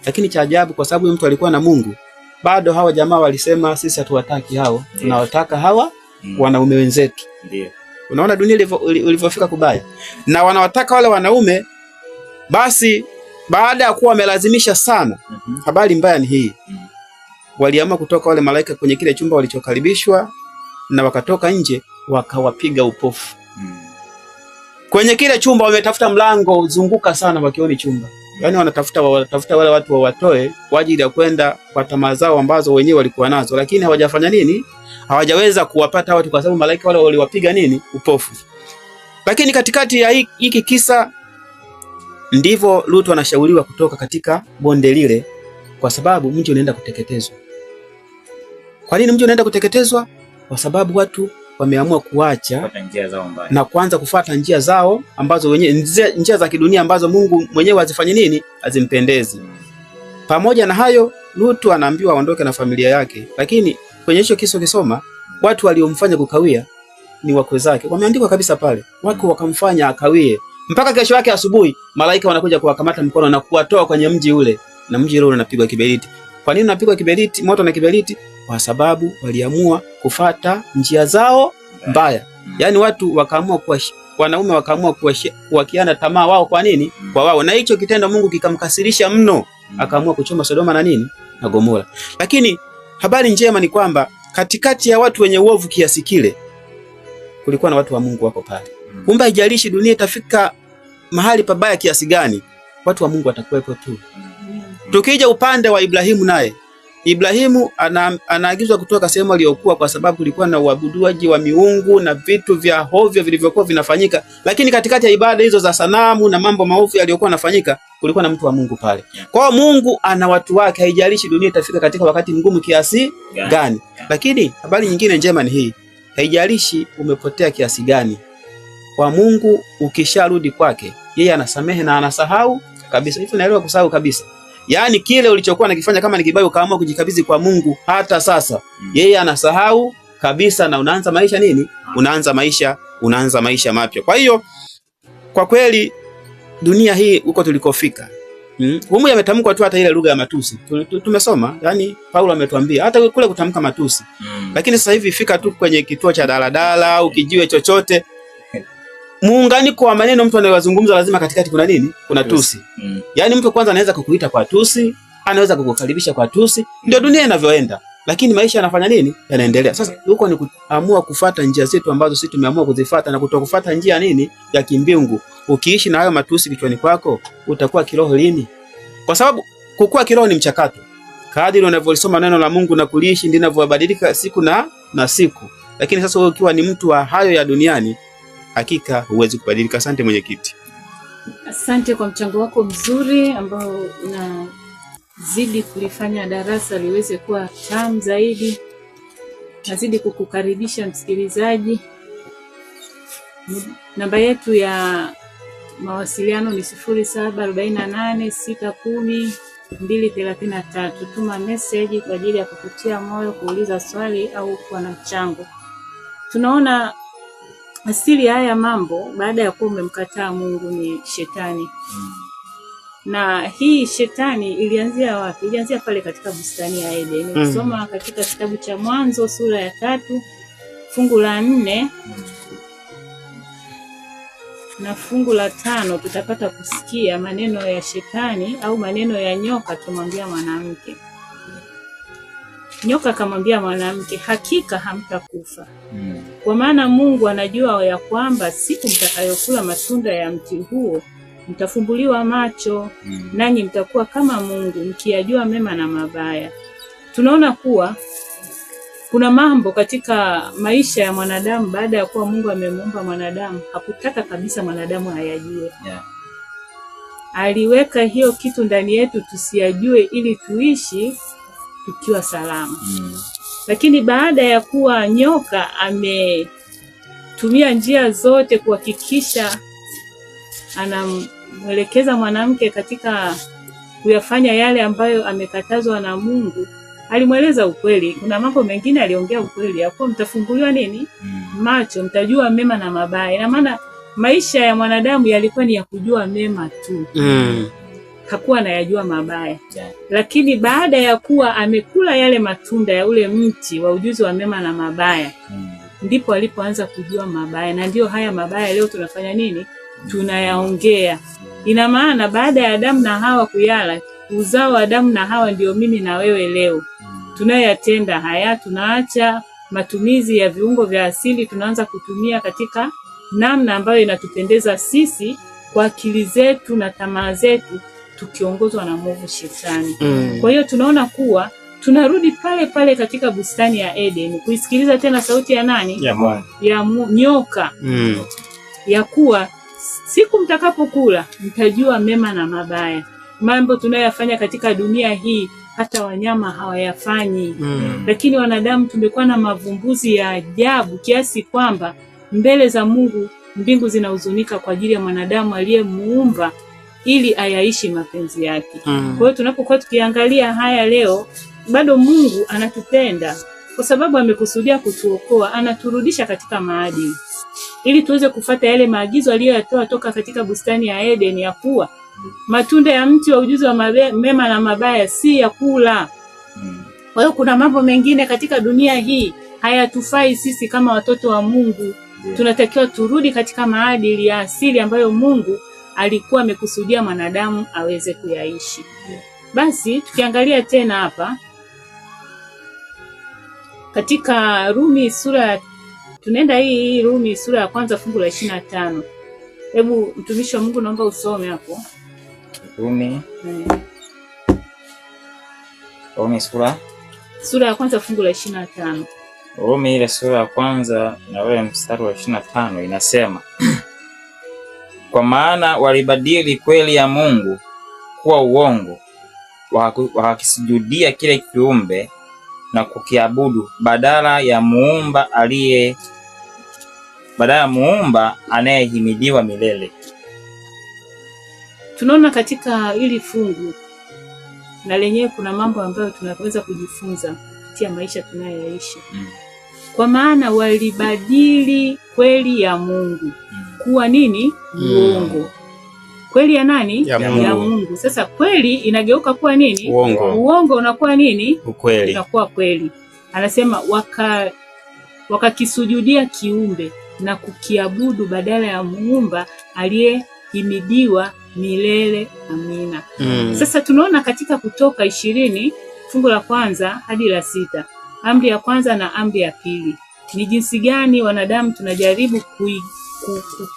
Lakini cha ajabu, kwa sababu mtu alikuwa na Mungu, bado hawa jamaa walisema, sisi hatuwataki hao, tunawataka hawa wanaume wenzetu. Unaona dunia ilivyofika kubaya, na wanawataka wale wanaume. Basi baada ya kuwa wamelazimisha sana, habari mbaya ni hii, waliamua kutoka wale malaika kwenye kile chumba walichokaribishwa, na wakatoka nje wakawapiga upofu. Kwenye kile chumba wametafuta mlango zunguka sana wakioni chumba. Yaani wanatafuta wale watu wawatoe kwa ajili ya kwenda kwa tamaa zao ambazo wenyewe walikuwa nazo, lakini hawajafanya nini? Hawajaweza kuwapata watu kwa sababu malaika wale waliwapiga nini? Upofu. Lakini katikati ya hiki kisa ndivyo Lutu anashauriwa kutoka katika bonde lile, kwa sababu mji unaenda kuteketezwa. Kwa nini mji unaenda kuteketezwa? Kwa sababu watu wameamua kuacha na kuanza kufuata njia zao ambazo wenyewe, njia za kidunia ambazo Mungu mwenyewe azifanye nini? Azimpendezi. Pamoja na hayo, Lutu anaambiwa aondoke na familia yake, lakini kwenye hicho kisa kisoma, watu waliomfanya kukawia ni wakwe zake. Wameandikwa kabisa pale. Wako wakamfanya akawie. Mpaka kesho yake asubuhi, malaika wanakuja kuwakamata mkono na kuwatoa kwenye mji ule, na mji ule unapigwa kiberiti. Kwa nini unapigwa kiberiti, moto na kiberiti? Kwa sababu waliamua kufata njia zao mbaya. Yaani watu wakaamua wanaume wakaamua kuwakiana tamaa wao kwa nini? Kwa wao. Na hicho kitendo Mungu kikamkasirisha mno, akaamua kuchoma Sodoma na nini? Na Gomora. Lakini habari njema ni kwamba katikati ya watu wenye uovu kiasi kile, kulikuwa na watu wa Mungu wako pale. Kumbe haijalishi dunia itafika mahali pabaya kiasi gani, watu wa Mungu watakuwepo tu. Tukija upande wa Ibrahimu, naye Ibrahimu anaagizwa kutoka sehemu aliyokuwa, kwa sababu kulikuwa na uabuduaji wa miungu na vitu vya hovyo vilivyokuwa vinafanyika. Lakini katikati ya ibada hizo za sanamu na mambo maovu yaliyokuwa yanafanyika, kulikuwa na mtu wa Mungu pale. Kwa hiyo Mungu ana watu wake, haijalishi dunia itafika katika wakati mgumu kiasi gani. Lakini habari nyingine njema ni hii, haijalishi umepotea kiasi gani, kwa Mungu ukisharudi kwake, yeye anasamehe na anasahau kabisa. Hivi naelewa kusahau kabisa. Yaani kile ulichokuwa nakifanya kama ni kibaya ukaamua kujikabidhi kwa Mungu, hata sasa yeye anasahau kabisa, na unaanza maisha nini? Unaanza maisha mapya. Kwa hiyo kwa kweli dunia hii huko tulikofika, humu yametamkwa tu hata ile lugha ya matusi. Tumesoma, yani Paulo ametuambia hata kule kutamka matusi. Lakini sasa hivi fika tu kwenye kituo cha daladala au kijiwe chochote, muunganiko wa maneno mtu anayewazungumza lazima katikati kuna nini? Kuna tusi. Yaani mtu kwanza anaweza kukuita kwa tusi, anaweza kukukaribisha kwa tusi. Ndio dunia inavyoenda. lakini maisha yanafanya nini? Yanaendelea. Sasa huko ni kuamua kufuata njia zetu ambazo sisi tumeamua kuzifuata na kutokufuata njia nini? Ya kimbingu. Ukiishi na hayo matusi kichwani kwako, utakuwa kiroho lini? Kwa sababu kukua kiroho ni mchakato. Kadiri unavyolisoma neno la Mungu na kuliishi ndivyo linavyobadilika siku na siku. Lakini sasa wewe ukiwa ni mtu wa hayo ya duniani, hakika huwezi kubadilika. Asante mwenyekiti. Asante kwa mchango wako mzuri ambao unazidi kulifanya darasa liweze kuwa tamu zaidi. Nazidi kukukaribisha msikilizaji. Namba yetu ya mawasiliano ni 0748610233. Tuma message kwa ajili ya kukutia moyo, kuuliza swali au kuwa na mchango. Tunaona asili ya haya mambo baada ya kuwa umemkataa Mungu ni shetani. Na hii shetani ilianzia wapi? Ilianzia pale katika bustani ya Edeni. Ukisoma katika kitabu cha Mwanzo sura ya 3 fungu la 4 na fungu la 5 tutapata kusikia maneno ya shetani au maneno ya nyoka akimwambia mwanamke. Nyoka akamwambia mwanamke, hakika hamtakufa. Kwa maana Mungu anajua ya kwamba siku mtakayokula matunda ya mti huo mtafumbuliwa macho, nanyi mtakuwa kama Mungu, mkiyajua mema na mabaya. Tunaona kuwa kuna mambo katika maisha ya mwanadamu baada ya kuwa Mungu amemuumba mwanadamu, hakutaka kabisa mwanadamu ayajue. Aliweka hiyo kitu ndani yetu tusiyajue ili tuishi tukiwa salama. Lakini baada ya kuwa nyoka ametumia njia zote kuhakikisha anamwelekeza mwanamke katika kuyafanya yale ambayo amekatazwa na Mungu, alimweleza ukweli. Kuna mambo mengine aliongea ukweli, ya kuwa mtafunguliwa nini? Macho, mtajua mema na mabaya. Ina maana maisha ya mwanadamu yalikuwa ni ya kujua mema tu. Hakuwa anayajua mabaya. Lakini baada ya kuwa amekula yale matunda ya ule mti wa ujuzi wa mema na mabaya, ndipo alipoanza kujua mabaya. Na ndio haya mabaya leo tunafanya nini? Tunayaongea. Ina maana baada ya Adamu na Hawa kuyala, uzao wa Adamu na Hawa ndio mimi na wewe leo. Tunayatenda haya, tunaacha matumizi ya viungo vya asili, tunaanza kutumia katika namna ambayo inatupendeza sisi kwa akili zetu na tamaa zetu, tukiongozwa na mwovu shetani. Kwa hiyo tunaona kuwa tunarudi pale pale katika bustani ya Eden, kuisikiliza tena sauti ya nani? Ya nyoka. Ya kuwa siku mtakapokula mtajua mema na mabaya. Mambo tunayoyafanya katika dunia hii hata wanyama hawayafanyi. Lakini wanadamu tumekuwa na mavumbuzi ya ajabu kiasi kwamba mbele za Mungu mbingu zinahuzunika kwa ajili ya mwanadamu aliyemuumba ili ayaishi mapenzi yake. Kwa hiyo tunapokuwa tukiangalia haya leo, bado Mungu anatupenda kwa sababu amekusudia kutuokoa, anaturudisha katika maadili ili tuweze kufuata yale maagizo aliyoyatoa toka katika bustani ya Eden, ya kuwa matunda ya mti wa ujuzi wa mema na mabaya si ya kula. Kwa hiyo kuna mambo mengine katika dunia hii hayatufai sisi kama watoto wa Mungu. Tunatakiwa turudi katika maadili ya asili ambayo Mungu alikuwa amekusudia mwanadamu aweze kuyaishi. Basi tukiangalia tena hapa katika Rumi sura, tunaenda hii Rumi sura ya 1 fungu la 25. Hebu mtumishi wa Mungu naomba usome hapo. Rumi sura ya 1 fungu la 25. Rumi ile sura ya 1 na ule mstari wa 25 inasema kwa maana walibadili kweli ya Mungu kuwa uongo, wakakisujudia kile kiumbe na kukiabudu badala ya muumba anayehimidiwa milele. Tunaona katika hili fungu na lenyewe kuna mambo ambayo tunaweza kujifunza kupitia maisha tunayoishi. Kwa maana walibadili kweli ya Mungu kuwa nini? Uongo. Kweli ya nani? Ya Mungu. Sasa kweli inageuka kuwa nini? Uongo. Uongo unakuwa nini? Ukweli. Unakuwa kweli. Anasema wakakisujudia kiumbe na kukiabudu badala ya muumba aliyehimidiwa milele. Amina. Sasa tunaona katika Kutoka 20 fungu la 1 hadi la 6. amri ya kwanza na amri ya pili. Ni jinsi gani wanadamu tunajaribu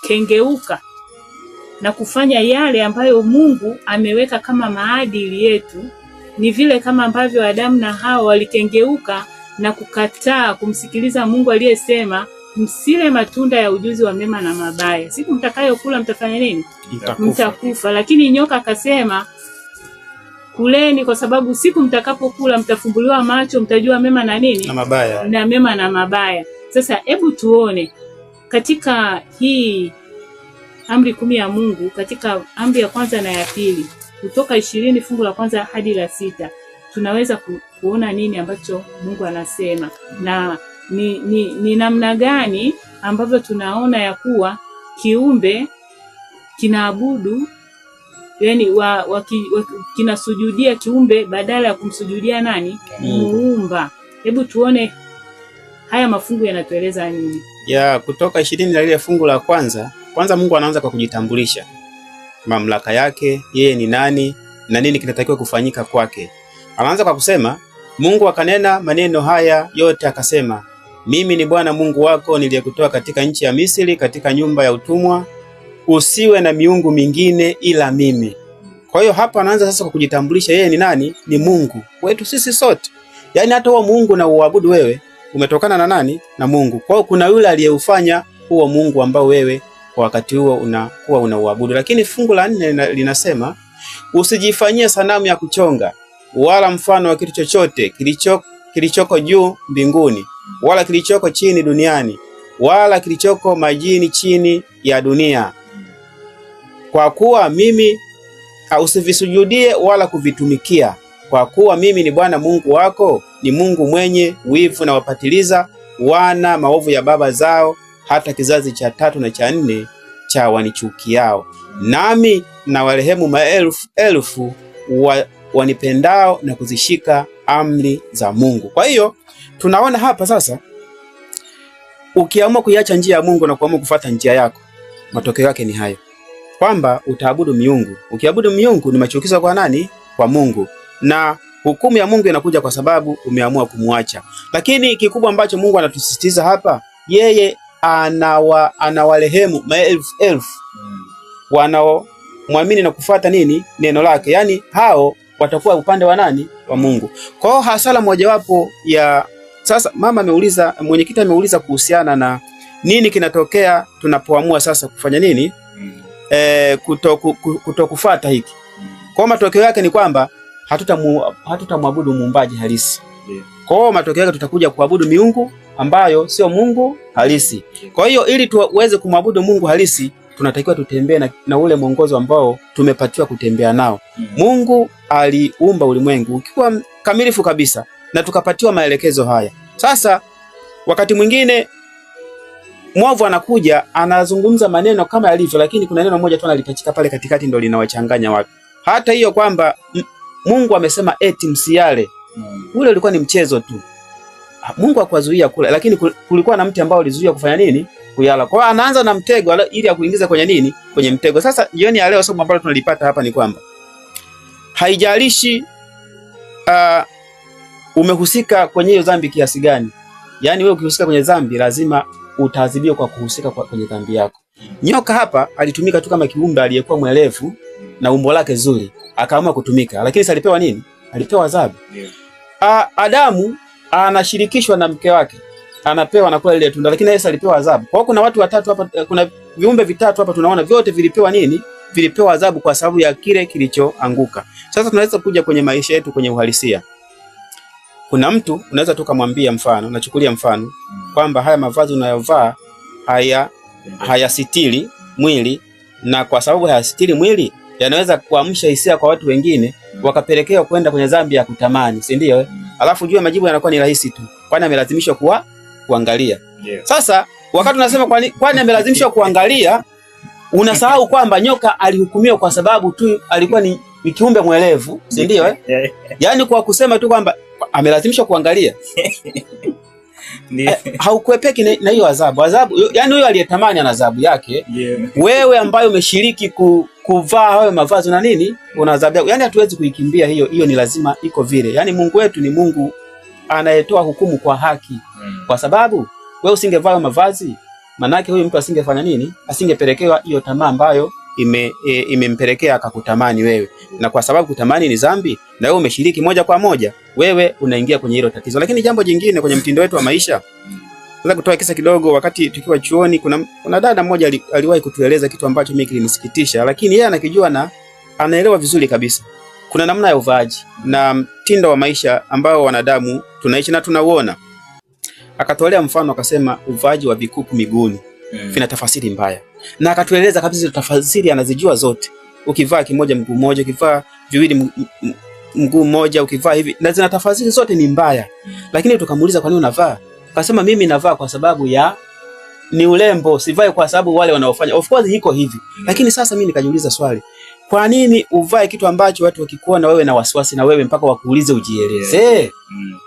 kukengeuka na kufanya yale ambayo Mungu ameweka kama maadili yetu. Ni vile kama ambavyo Adamu na Hawa walikengeuka na kukataa kumsikiliza Mungu aliyesema msile matunda ya ujuzi wa mema na mabaya, siku mtakayokula mtafanya nini? Mtakufa. Lakini nyoka akasema kuleni, kwa sababu siku mtakapokula mtafumbuliwa macho, mtajua mema na nini? Na mabaya. Na mema na mabaya. Sasa hebu tuone katika hii amri 10 ya Mungu, katika amri ya kwanza na ya pili, Kutoka 20 fungu la kwanza hadi la 6, tunaweza kuona nini ambacho Mungu anasema, na ni namna gani ambavyo tunaona ya kuwa kiumbe kinaabudu, yani kinasujudia kiumbe badala ya kumsujudia nani? Muumba. Hebu tuone haya mafungu yanatueleza nini. Kutoka 20 na ile fungu la kwanza Mungu anaanza kwa kujitambulisha mamlaka yake, yeye ni nani na nini kinatakiwa kufanyika kwake. Anaanza kwa kusema, Mungu akanena maneno haya yote akasema, mimi ni Bwana Mungu wako niliyekutoa katika nchi ya Misri, katika nyumba ya utumwa. Usiwe na miungu mingine ila mimi. Kwa hiyo hapa anaanza sasa kwa kujitambulisha yeye ni nani? Ni Mungu wetu sisi sote. Yaani hata huo Mungu na uabudu wewe umetokana na nani? Na Mungu. Kwa hiyo kuna yule aliyeufanya huo Mungu ambao wewe kwa wakati huo unakuwa unauabudu. Lakini fungu la 4 linasema, usijifanyie sanamu ya kuchonga wala mfano wa kitu chochote kilichoko juu mbinguni wala kilichoko chini duniani wala kilichoko majini chini ya dunia. Kwa kuwa mimi usivisujudie wala kuvitumikia, kwa kuwa mimi ni Bwana Mungu wako, ni Mungu mwenye wivu na wapatiliza wana maovu ya baba zao hata kizazi cha 3 na cha 4 cha wanichukiao. Nami na warehemu maelfu wanipendao na kuzishika amri za Mungu. Kwa hiyo tunaona hapa sasa, ukiamua kuiacha njia ya Mungu na kuamua kufuata njia yako, matokeo yake ni hayo, kwamba utaabudu miungu. Ukiabudu miungu ni machukizo kwa nani? Kwa Mungu, na hukumu ya Mungu inakuja kwa sababu umeamua kumwacha. Lakini kikubwa ambacho Mungu anatusisitiza hapa, yeye anawarehemu maelfu wanaomwamini na kufuata nini? Neno lake. Yaani hao watakuwa upande wa nani? Wa Mungu. Kwa hiyo hasara mojawapo ya sasa, mwenyekiti ameuliza kuhusiana na nini kinatokea tunapoamua sasa kufanya nini? Kutokufuata hiki. Kwa matokeo yake ni kwamba hatutamwabudu muumbaji halisi. Kwa hiyo matokeo yake tutakuja kuabudu miungu ambayo sio Mungu halisi. Kwa hiyo ili tuweze kumwabudu Mungu halisi, tunatakiwa tutembee na ule mwongozo ambao tumepatiwa kutembea nao. Mungu aliumba ulimwengu ukiwa kamilifu kabisa na tukapatiwa maelekezo haya. Sasa wakati mwingine mwovu anakuja anazungumza maneno kama yalivyo, lakini kuna neno moja tu analipachika pale katikati ndio linawachanganya watu. Hata hiyo kwamba Mungu amesema eti msiale, ule ulikuwa ni mchezo tu. Mungu hakuwazuia kula, lakini kulikuwa na mti ambao ulizuia kufanya nini? Kuyala. Kwa hiyo anaanza na mtego ili akuingize kwenye nini? Kwenye mtego. Sasa jioni ya leo somo ambalo tunalipata hapa ni kwamba haijalishi umehusika kwenye hiyo dhambi kiasi gani. Yaani wewe ukihusika kwenye dhambi lazima utaadhibiwa kwa kuhusika kwenye dhambi yako. Nyoka hapa alitumika tu kama kiumbe aliyekuwa mwelevu na umbo lake zuri, akaamua kutumika. Lakini sasa alipewa nini? Alipewa adhabu. Adamu anashirikishwa na mke wake, anapewa na kula ile tunda, lakini Yesu alipewa adhabu. Kwa hiyo kuna watu watatu hapa, kuna viumbe vitatu hapa tunaona vyote vilipewa nini? Vilipewa adhabu kwa sababu ya kile kilichoanguka. Sasa tunaweza kuja kwenye maisha yetu kwenye uhalisia. Kuna mtu unaweza tu kumwambia mfano, nachukulia mfano kwamba haya mavazi unayovaa hayasitiri mwili, na kwa sababu hayasitiri mwili yanaweza kuamsha hisia kwa watu wengine wakapelekea kwenda kwenye dhambi ya kutamani, si ndio? Alafu jua majibu yanakuwa ni rahisi tu, kwani amelazimishwa kuangalia. Sasa wakati unasema kwani amelazimishwa kuangalia, unasahau kwamba nyoka alihukumiwa kwa sababu tu alikuwa ni kiumbe mwelevu, si ndio? Yaani kwa kusema tu kwamba amelazimishwa kuangalia haukuepeki na hiyo adhabu. Yaani huyo aliyetamani ana adhabu yake. Wewe ambaye umeshiriki kuvaa hayo mavazi na nini, una adhabu yako. Yaani hatuwezi kuikimbia hiyo ni lazima iko vile. Yaani Mungu wetu ni Mungu anayetoa hukumu kwa haki. Kwa sababu wewe usingevaa mavazi, manake huyu mtu asingefanya nini? Asingepelekewa hiyo tamaa ambayo imempelekea akakutamani wewe. Na kwa sababu kutamani ni dhambi, na wewe umeshiriki moja kwa moja, wewe unaingia kwenye hilo tatizo. Lakini jambo jingine kwenye mtindo wetu wa maisha, nataka kutoa kisa kidogo. Wakati tukiwa chuoni, kuna dada mmoja aliwahi kutueleza kitu ambacho mimi kilinisikitisha, lakini yeye anakijua na anaelewa vizuri kabisa. Kuna namna ya uvaaji na mtindo wa maisha ambao wanadamu tunaishi na tunauona. Akatolea mfano akasema uvaaji wa vikuku miguuni vina tafasiri mbaya. Na akatueleza kabisa hizo tafasiri anazijua zote. Ukivaa kimoja mguu mmoja, ukivaa viwili mguu mmoja, ukivaa hivi, na zina tafasiri zote ni mbaya. Lakini tukamuuliza kwa nini unavaa? Akasema mimi navaa kwa sababu ya ni urembo, sivai kwa sababu wale wanaofanya. Of course iko hivi. Lakini sasa mimi nikajiuliza swali. Kwa nini uvae kitu ambacho watu wakikuona wewe na wasiwasi na wewe mpaka wakuulize ujieleze?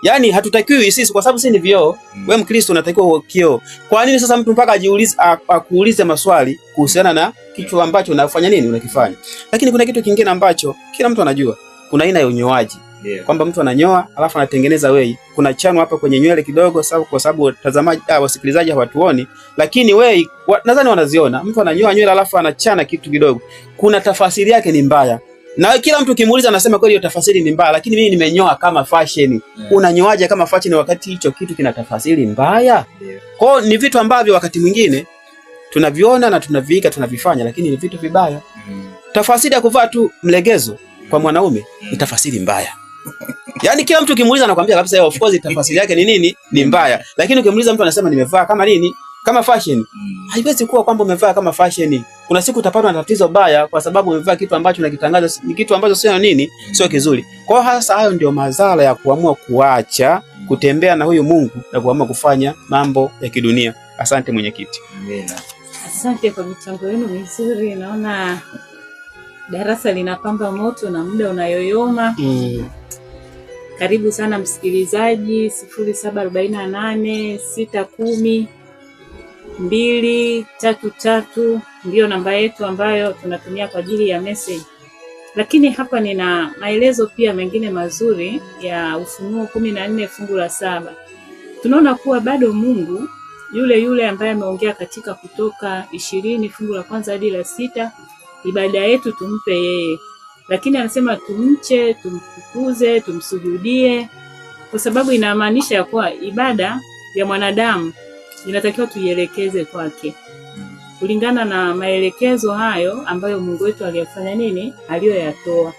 Yaani hatutakiwi sisi kwa sababu sisi ni vioo. Wewe Mkristo unatakiwa uwe kioo. Kwa nini sasa mtu mpaka ajiulize akuulize maswali kuhusiana na kitu ambacho unafanya nini unakifanya? Lakini kuna kitu kingine ambacho kila mtu anajua. Kuna aina ya unyoaji. Kwamba mtu ananyoa alafu anatengeneza wei. Kuna chano hapa kwenye nywele kidogo kwa sababu watazamaji wasikilizaji hawatuoni, lakini wei nadhani wanaziona. Mtu ananyoa nywele alafu anachana kitu kidogo. Kuna tafasiri yake ni mbaya. Na kila mtu kimuuliza anasema kweli hiyo tafasiri ni mbaya, lakini mimi nimenyoa kama fashion. Unanyoaje kama fashion wakati hicho kitu kina tafasiri mbaya? Kwa ni vitu ambavyo wakati mwingine tunaviona na tunaviika tunavifanya, lakini ni vitu vibaya. Tafasiri ya kuvaa tu mlegezo kwa mwanaume ni tafasiri mbaya. Yaani kila mtu kimuuliza anakuambia kabisa of course tafasiri yake ni nini? Ni mbaya. Lakini ukimuuliza mtu anasema nimevaa kama nini? Kama fashion. Haiwezi kuwa kwamba umevaa kama fashion. Kuna siku utapatwa na tatizo baya kwa sababu umevaa kitu ambacho unakitangaza ni kitu ambacho sio nini? Sio kizuri. Kwa hiyo hasa hayo ndio madhara ya kuamua kuacha kutembea na huyu Mungu na kuamua kufanya mambo ya kidunia. Asante mwenyekiti. Asante kwa michango yenu mizuri. Naona darasa linapamba moto na muda unayoyoma. Karibu sana msikilizaji. 0748610233 ndio namba yetu ambayo tunatumia kwa ajili ya message. Lakini hapa nina maelezo pia mengine mazuri ya Ufunuo 14 fungu la 7. Tunaona kuwa bado Mungu yule ambaye ameongea katika Kutoka 20 fungu la 1 hadi la 6, ibada yetu tumpe yeye. Lakini anasema tumche, tumtukuze, tumsujudie, kwa sababu inamaanisha kuwa ibada ya mwanadamu inatakiwa tuielekeze kwake. Kulingana na maelekezo hayo ambayo Mungu wetu aliyofanya nini? Aliyoyatoa.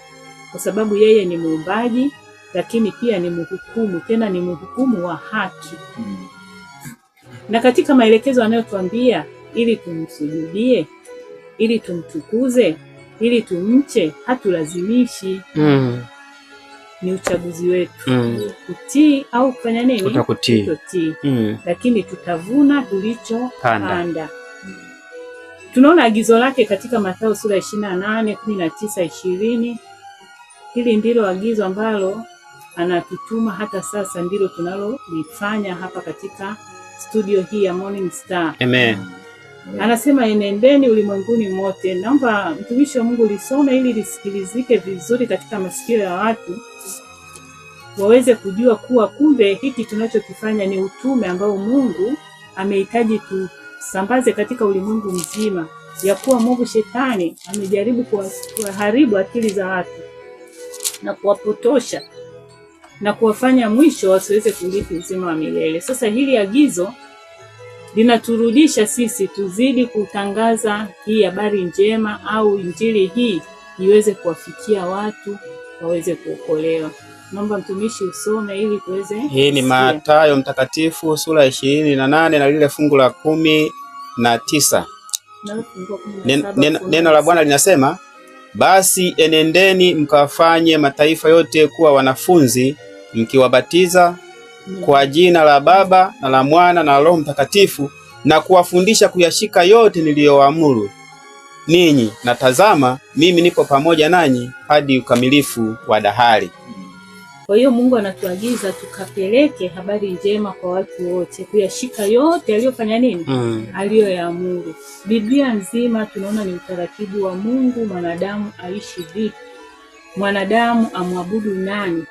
Kwa sababu yeye ni muumbaji, lakini pia ni mhukumu, tena ni mhukumu wa haki. Na katika maelekezo anayotuambia ili tumsujudie, ili tumtukuze, ili tumche, hatulazimishi. Ni uchaguzi wetu. Kutii au kufanya nini? Tutakutii. Lakini tutavuna tulichopanda. Tunaona agizo lake katika Mathayo sura 28:19-20. Hili ndilo agizo ambalo anatutuma hata sasa, ndilo tunalolifanya hapa katika studio hii ya Morning Star. Amen. Anasema enendeni ulimwenguni mote. Naomba mtumishi wa Mungu lisome ili lisikilizike vizuri katika masikio ya watu, waweze kujua kuwa kumbe hiki tunachokifanya ni utume ambao Mungu amehitaji tusambaze katika ulimwengu mzima, ya kuwa Mungu shetani amejaribu kuharibu akili za watu na kuwapotosha na kuwafanya mwisho wasiweze kurithi uzima wa milele. Sasa hili agizo linaturudisha sisi tuzidi kutangaza hii habari njema, au injili hii iweze kuwafikia watu waweze kuokolewa. Naomba mtumishi usome ili tuweze. Hii ni Mathayo mtakatifu sura 28 na lile fungu la 19. Neno la Bwana linasema, basi enendeni mkawafanye mataifa yote kuwa wanafunzi, mkiwabatiza kwa jina la Baba na la Mwana na Roho Mtakatifu, na kuwafundisha kuyashika yote niliyowaamuru ninyi, na tazama mimi nipo pamoja nanyi hadi ukamilifu wa dahari. Kwa hiyo Mungu anatuagiza tukapeleke habari njema kwa watu wote, kuyashika yote aliyofanya nini? Aliyoyaamuru. Biblia nzima tunaona ni utaratibu wa Mungu, mwanadamu aishi vipi, mwanadamu amwabudu nani,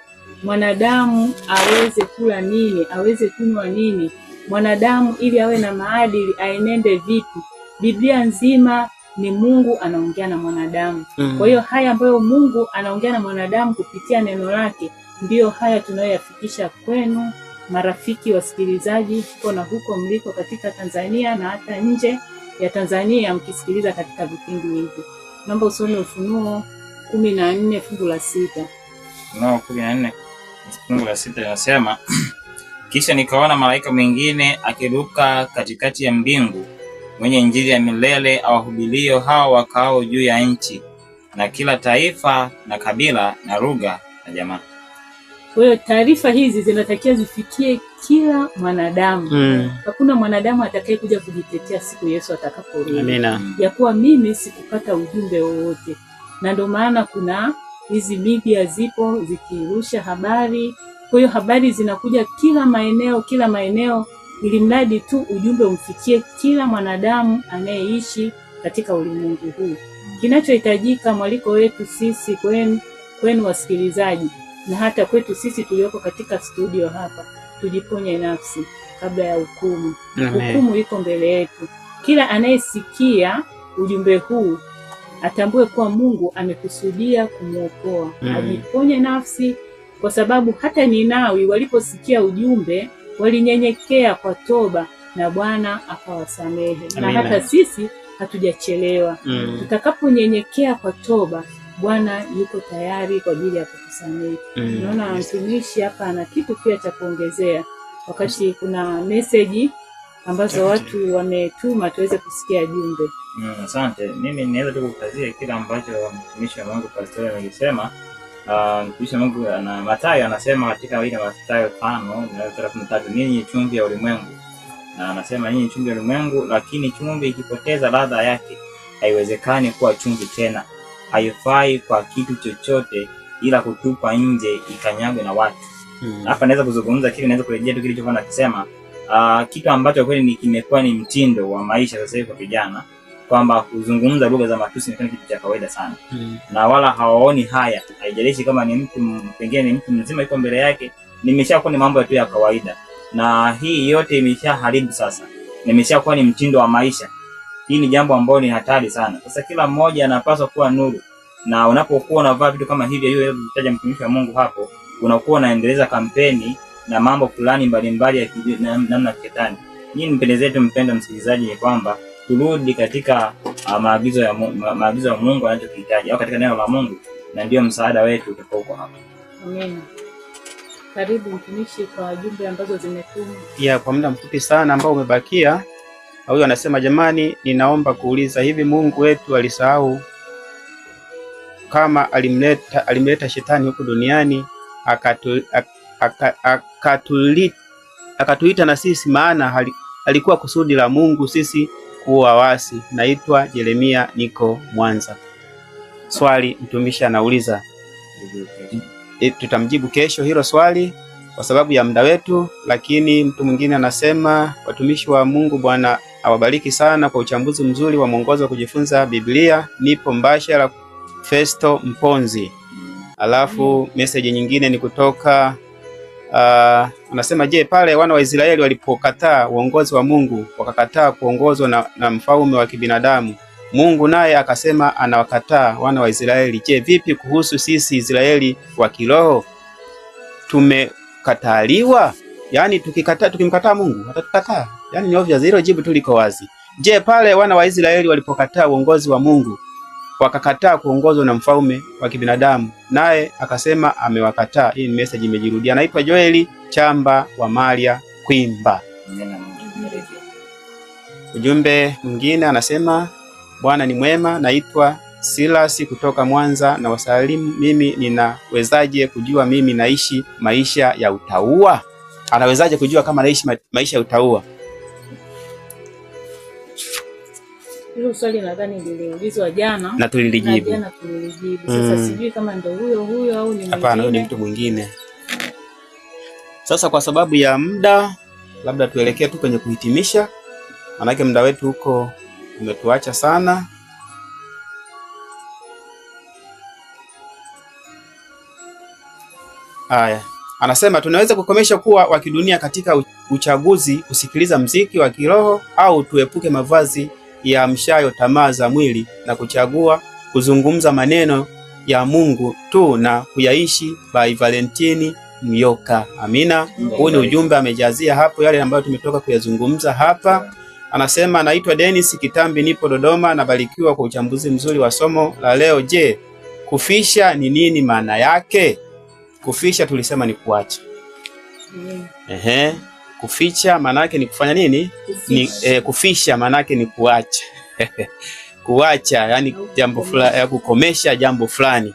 mwanadamu aweze kula nini, aweze kunywa nini, mwanadamu ili awe na maadili aenende vipi. Biblia nzima ni Mungu anaongea na mwanadamu. Kwa hiyo haya ambayo Mungu anaongea na mwanadamu kupitia neno lake, ndiyo haya tunayoyafikisha kwenu marafiki wasikilizaji, huko na huko mliko katika Tanzania na hata nje ya Tanzania mkisikiliza katika vipindi hivi. Naomba usome Ufunuo 14 fungu la 6. Ufunuo 14 fungu la 6 linasema, kisha nikaona malaika mwingine akiruka katikati ya mbingu, mwenye injili ya milele awahubilio hao wakao juu ya nchi, na kila taifa na kabila na lugha na jamaa. Kwa hiyo taarifa hizi zinatakiwa zifikie kila mwanadamu. Hakuna mwanadamu atakaye kuja kujitetea siku Yesu atakaporudi. Amina. Ya kuwa mimi sikupata ujumbe wowote. Na ndio maana kuna hizi media zipo zikirusha habari. Kwa hiyo habari zinakuja kila maeneo ili mradi tu ujumbe umfikie kila mwanadamu anayeishi katika ulimwengu huu. Kinachohitajika, mwaliko wetu sisi kwenu wasikilizaji, na hata kwetu sisi tulioko katika studio hapa, tujiponye nafsi kabla ya hukumu. Hukumu iko mbele yetu. Kila anayesikia ujumbe huu atambue kuwa Mungu amekusudia kumuokoa. Ajiponye nafsi, kwa sababu hata Ninawi waliposikia ujumbe walinyenyekea kwa toba na Bwana akawasamehe. Na hata sisi hatujachelewa. Tutakaponyenyekea kwa toba, Bwana yuko tayari kwa ajili ya kutusamehe. Naona mtumishi hapa ana kitu pia cha kuongezea, wakati kuna message ambazo watu wametuma tuweze kusikia jumbe. Asante. Mimi ninaweza tu kukazia kile ambacho mtumishi wa Mungu Pastor amesema. Mtumishi wa Mungu na Mathayo anasema katika ile Mathayo 5:13, ninyi chumvi ya ulimwengu. Na anasema ninyi chumvi ya ulimwengu, lakini chumvi ikipoteza ladha yake haiwezekani kuwa chumvi tena. Haifai kwa kitu chochote ila kutupa nje ikanyagwe na watu. Hapa naweza kuzungumza kile, naweza kurejea tu kilichokuwa nakisema. Kitu ambacho kweli kimekuwa ni mtindo wa maisha sasa hivi kwa vijana, kwamba kuzungumza lugha za matusi ni kitu cha kawaida sana. Na wala hawaoni haya. Haijalishi kama ni mtu pengine ni mtu mzima yuko mbele yake, nimeshakuwa ni mambo tu ya kawaida. Na hii yote imeshaharibu sasa. Nimeshakuwa ni mtindo wa maisha. Hii ni jambo ambalo ni hatari sana. Sasa kila mmoja anapaswa kuwa nuru. Na unapokuwa unavaa vitu kama hivi, hiyo mtaja mtumishi wa Mungu hapo, unakuwa unaendeleza kampeni na mambo fulani mbalimbali ya namna shetani. Nyinyi mpendezeni, mpenda msikilizaji, ni kwamba turudi katika maagizo ya Mungu anachohitaji, au katika neno la Mungu, na ndio msaada wetu utakao hapa. Amen. Karibu mtumishi kwa jumbe ambazo zimetumwa. Kwa muda mfupi sana ambao umebakia. Huyu anasema, jamani, ninaomba kuuliza, hivi Mungu wetu alisahau kama alimleta shetani huku duniani akatuita na sisi, maana alikuwa kusudi la Mungu sisi kuwa wasi. Naitwa Jeremia, niko Mwanza. Swali mtumishi anauliza, tutamjibu kesho hilo swali kwa sababu ya muda wetu. Lakini mtu mwingine anasema, watumishi wa Mungu, Bwana awabariki sana kwa uchambuzi mzuri wa mwongozo wa kujifunza Biblia. Nipo mbashara, Festo Mponzi. Alafu message nyingine ni kutoka anasema, je, pale wana wa Israeli walipokataa uongozi wa Mungu, wakakataa kuongozwa na mfalme wa kibinadamu, Mungu naye akasema anawakataa wana wa Israeli. Je, vipi kuhusu sisi Israeli wa kiroho? Tumekataliwa? Yaani tukimkataa Mungu atatukataa? Yaani ni obvious, hilo jibu tu liko wazi. Je, pale wana wa Israeli walipokataa uongozi wa Mungu, wakakataa kuongozwa na mfalme wa kibinadamu, naye akasema amewakataa. Hii ni message imejirudia. Naitwa Joeli Chamba wa Maria Kwimba. Ujumbe mwingine anasema, Bwana ni mwema, naitwa Silasi kutoka Mwanza na wasalimu. Mimi ninawezaje kujua mimi naishi maisha ya utauwa? Anawezaje kujua kama naishi maisha ya utauwa? Hilo swali nadhani liliulizwa jana na tulilijibu. Sasa sijui kama ndio huyo au ni mwingine. Hapana, huyo ni mtu mwingine. Sasa kwa sababu ya muda, labda tuelekee tu kwenye kuhitimisha, manake muda wetu huko umetuacha sana. Haya, Anasema tunaweza kukomesha kuwa wa kidunia katika uchaguzi, kusikiliza mziki wa kiroho, au tuepuke mavazi ya mshayo tamaa za mwili na kuchagua kuzungumza maneno ya Mungu tu na kuyaishi. By Valentini Myoka. Amina. Huu ni ujumbe amejazia hapo yale ambayo tumetoka kuyazungumza hapa. Anasema naitwa Dennis Kitambi, nipo Dodoma, nabarikiwa kwa uchambuzi mzuri wa somo la leo. Je, kufisha ni nini maana yake? Kufisha tulisema ni kuacha. Kuficha maana yake ni kufanya nini? Kufisha maana yake ni kuacha. Kuacha, yani jambo fulani, kukomesha jambo fulani.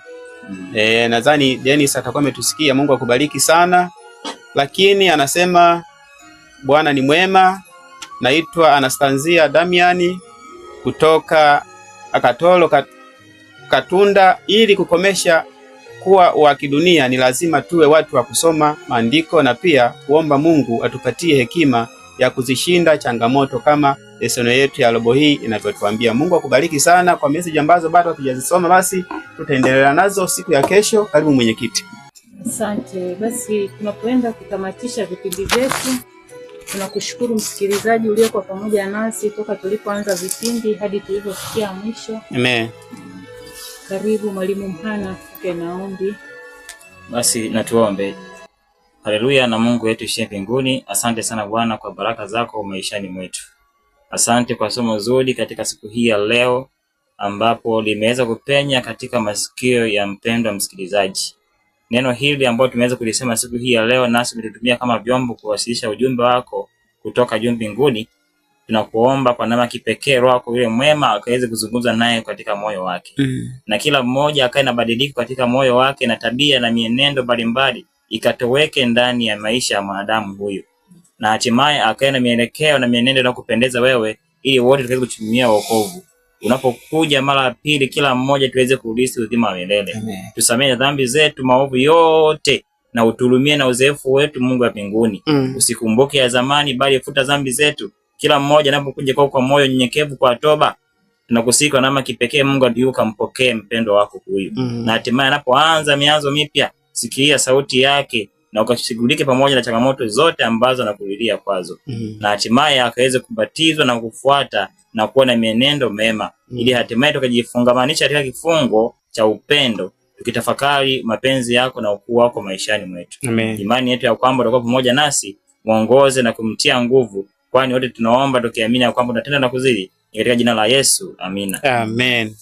Nadhani Dennis atakuwa ametusikia. Mungu akubariki sana. Lakini anasema Bwana ni mwema. Naitwa Anastanzia Damiani kutoka Akatolo Katunda. Ili kukomesha kuwa wa kidunia ni lazima tuwe watu wa kusoma maandiko na pia kuomba Mungu atupatie hekima ya kuzishinda changamoto kama lesson yetu ya robo hii inavyotuambia. Mungu akubariki sana. Kwa message ambazo bado hatujazisoma, basi tutaendelea nazo siku ya kesho. Karibu mwenyekiti. Asante. Basi tunapoenda kutamatisha vipindi vyetu, tunakushukuru msikilizaji uliokuwa pamoja nasi toka tulipoanza vipindi hadi tulipofikia mwisho. Amen. Karibu Mwalimu Mhana afike na ombi. Basi natuombe. Haleluya. Na Mungu wetu ishiye mbinguni, asante sana Bwana kwa baraka zako maishani mwetu. Asante kwa somo zuri katika siku hii ya leo ambapo limeweza kupenya katika masikio ya mpendwa msikilizaji. Neno hili ambalo tumeweza kulisema siku hii ya leo, nasi tulitumia kama vyombo kuwasilisha ujumbe wako kutoka juu mbinguni. Tunakuomba kwa namna kipekee Roho wako yule mwema akaweze kuzungumza naye katika moyo wake. Na kila mmoja akae na badiliko katika moyo wake, na tabia na mienendo mbalimbali ikatoweke ndani ya maisha ya mwanadamu huyu. Na hatimaye akae na mielekeo na mienendo na kupendeza wewe, ili wote tuweze kutumia wokovu. Unapokuja mara ya pili, kila mmoja tuweze kurisi uzima wa milele. Tusamehe dhambi zetu, maovu yote, na utulumie na uzoefu wetu, Mungu wa mbinguni. Usikumbuke ya zamani, bali futa dhambi zetu. Kila mmoja anapokuja kwa moyo nyenyekevu kwa toba, tunakusihi kwa namna kipekee Mungu adiuka mpokee mpendo wako huyu. Na hatimaye anapoanza mianzo mipya, sikia sauti yake na ukashughulike pamoja na changamoto zote ambazo anakulilia kwazo. Na hatimaye akaweze kubatizwa na kufuata na kuwa na mienendo mema, ili hatimaye tukajifungamanisha katika kifungo cha upendo, tukitafakari mapenzi yako na ukuu wako maishani mwetu. Imani yetu ya kwamba utakuwa pamoja nasi, muongoze na kumtia nguvu, kwani wote tunaomba tukiamini ya kwamba unatenda na kuzidi, katika jina la Yesu. Amina. Amen.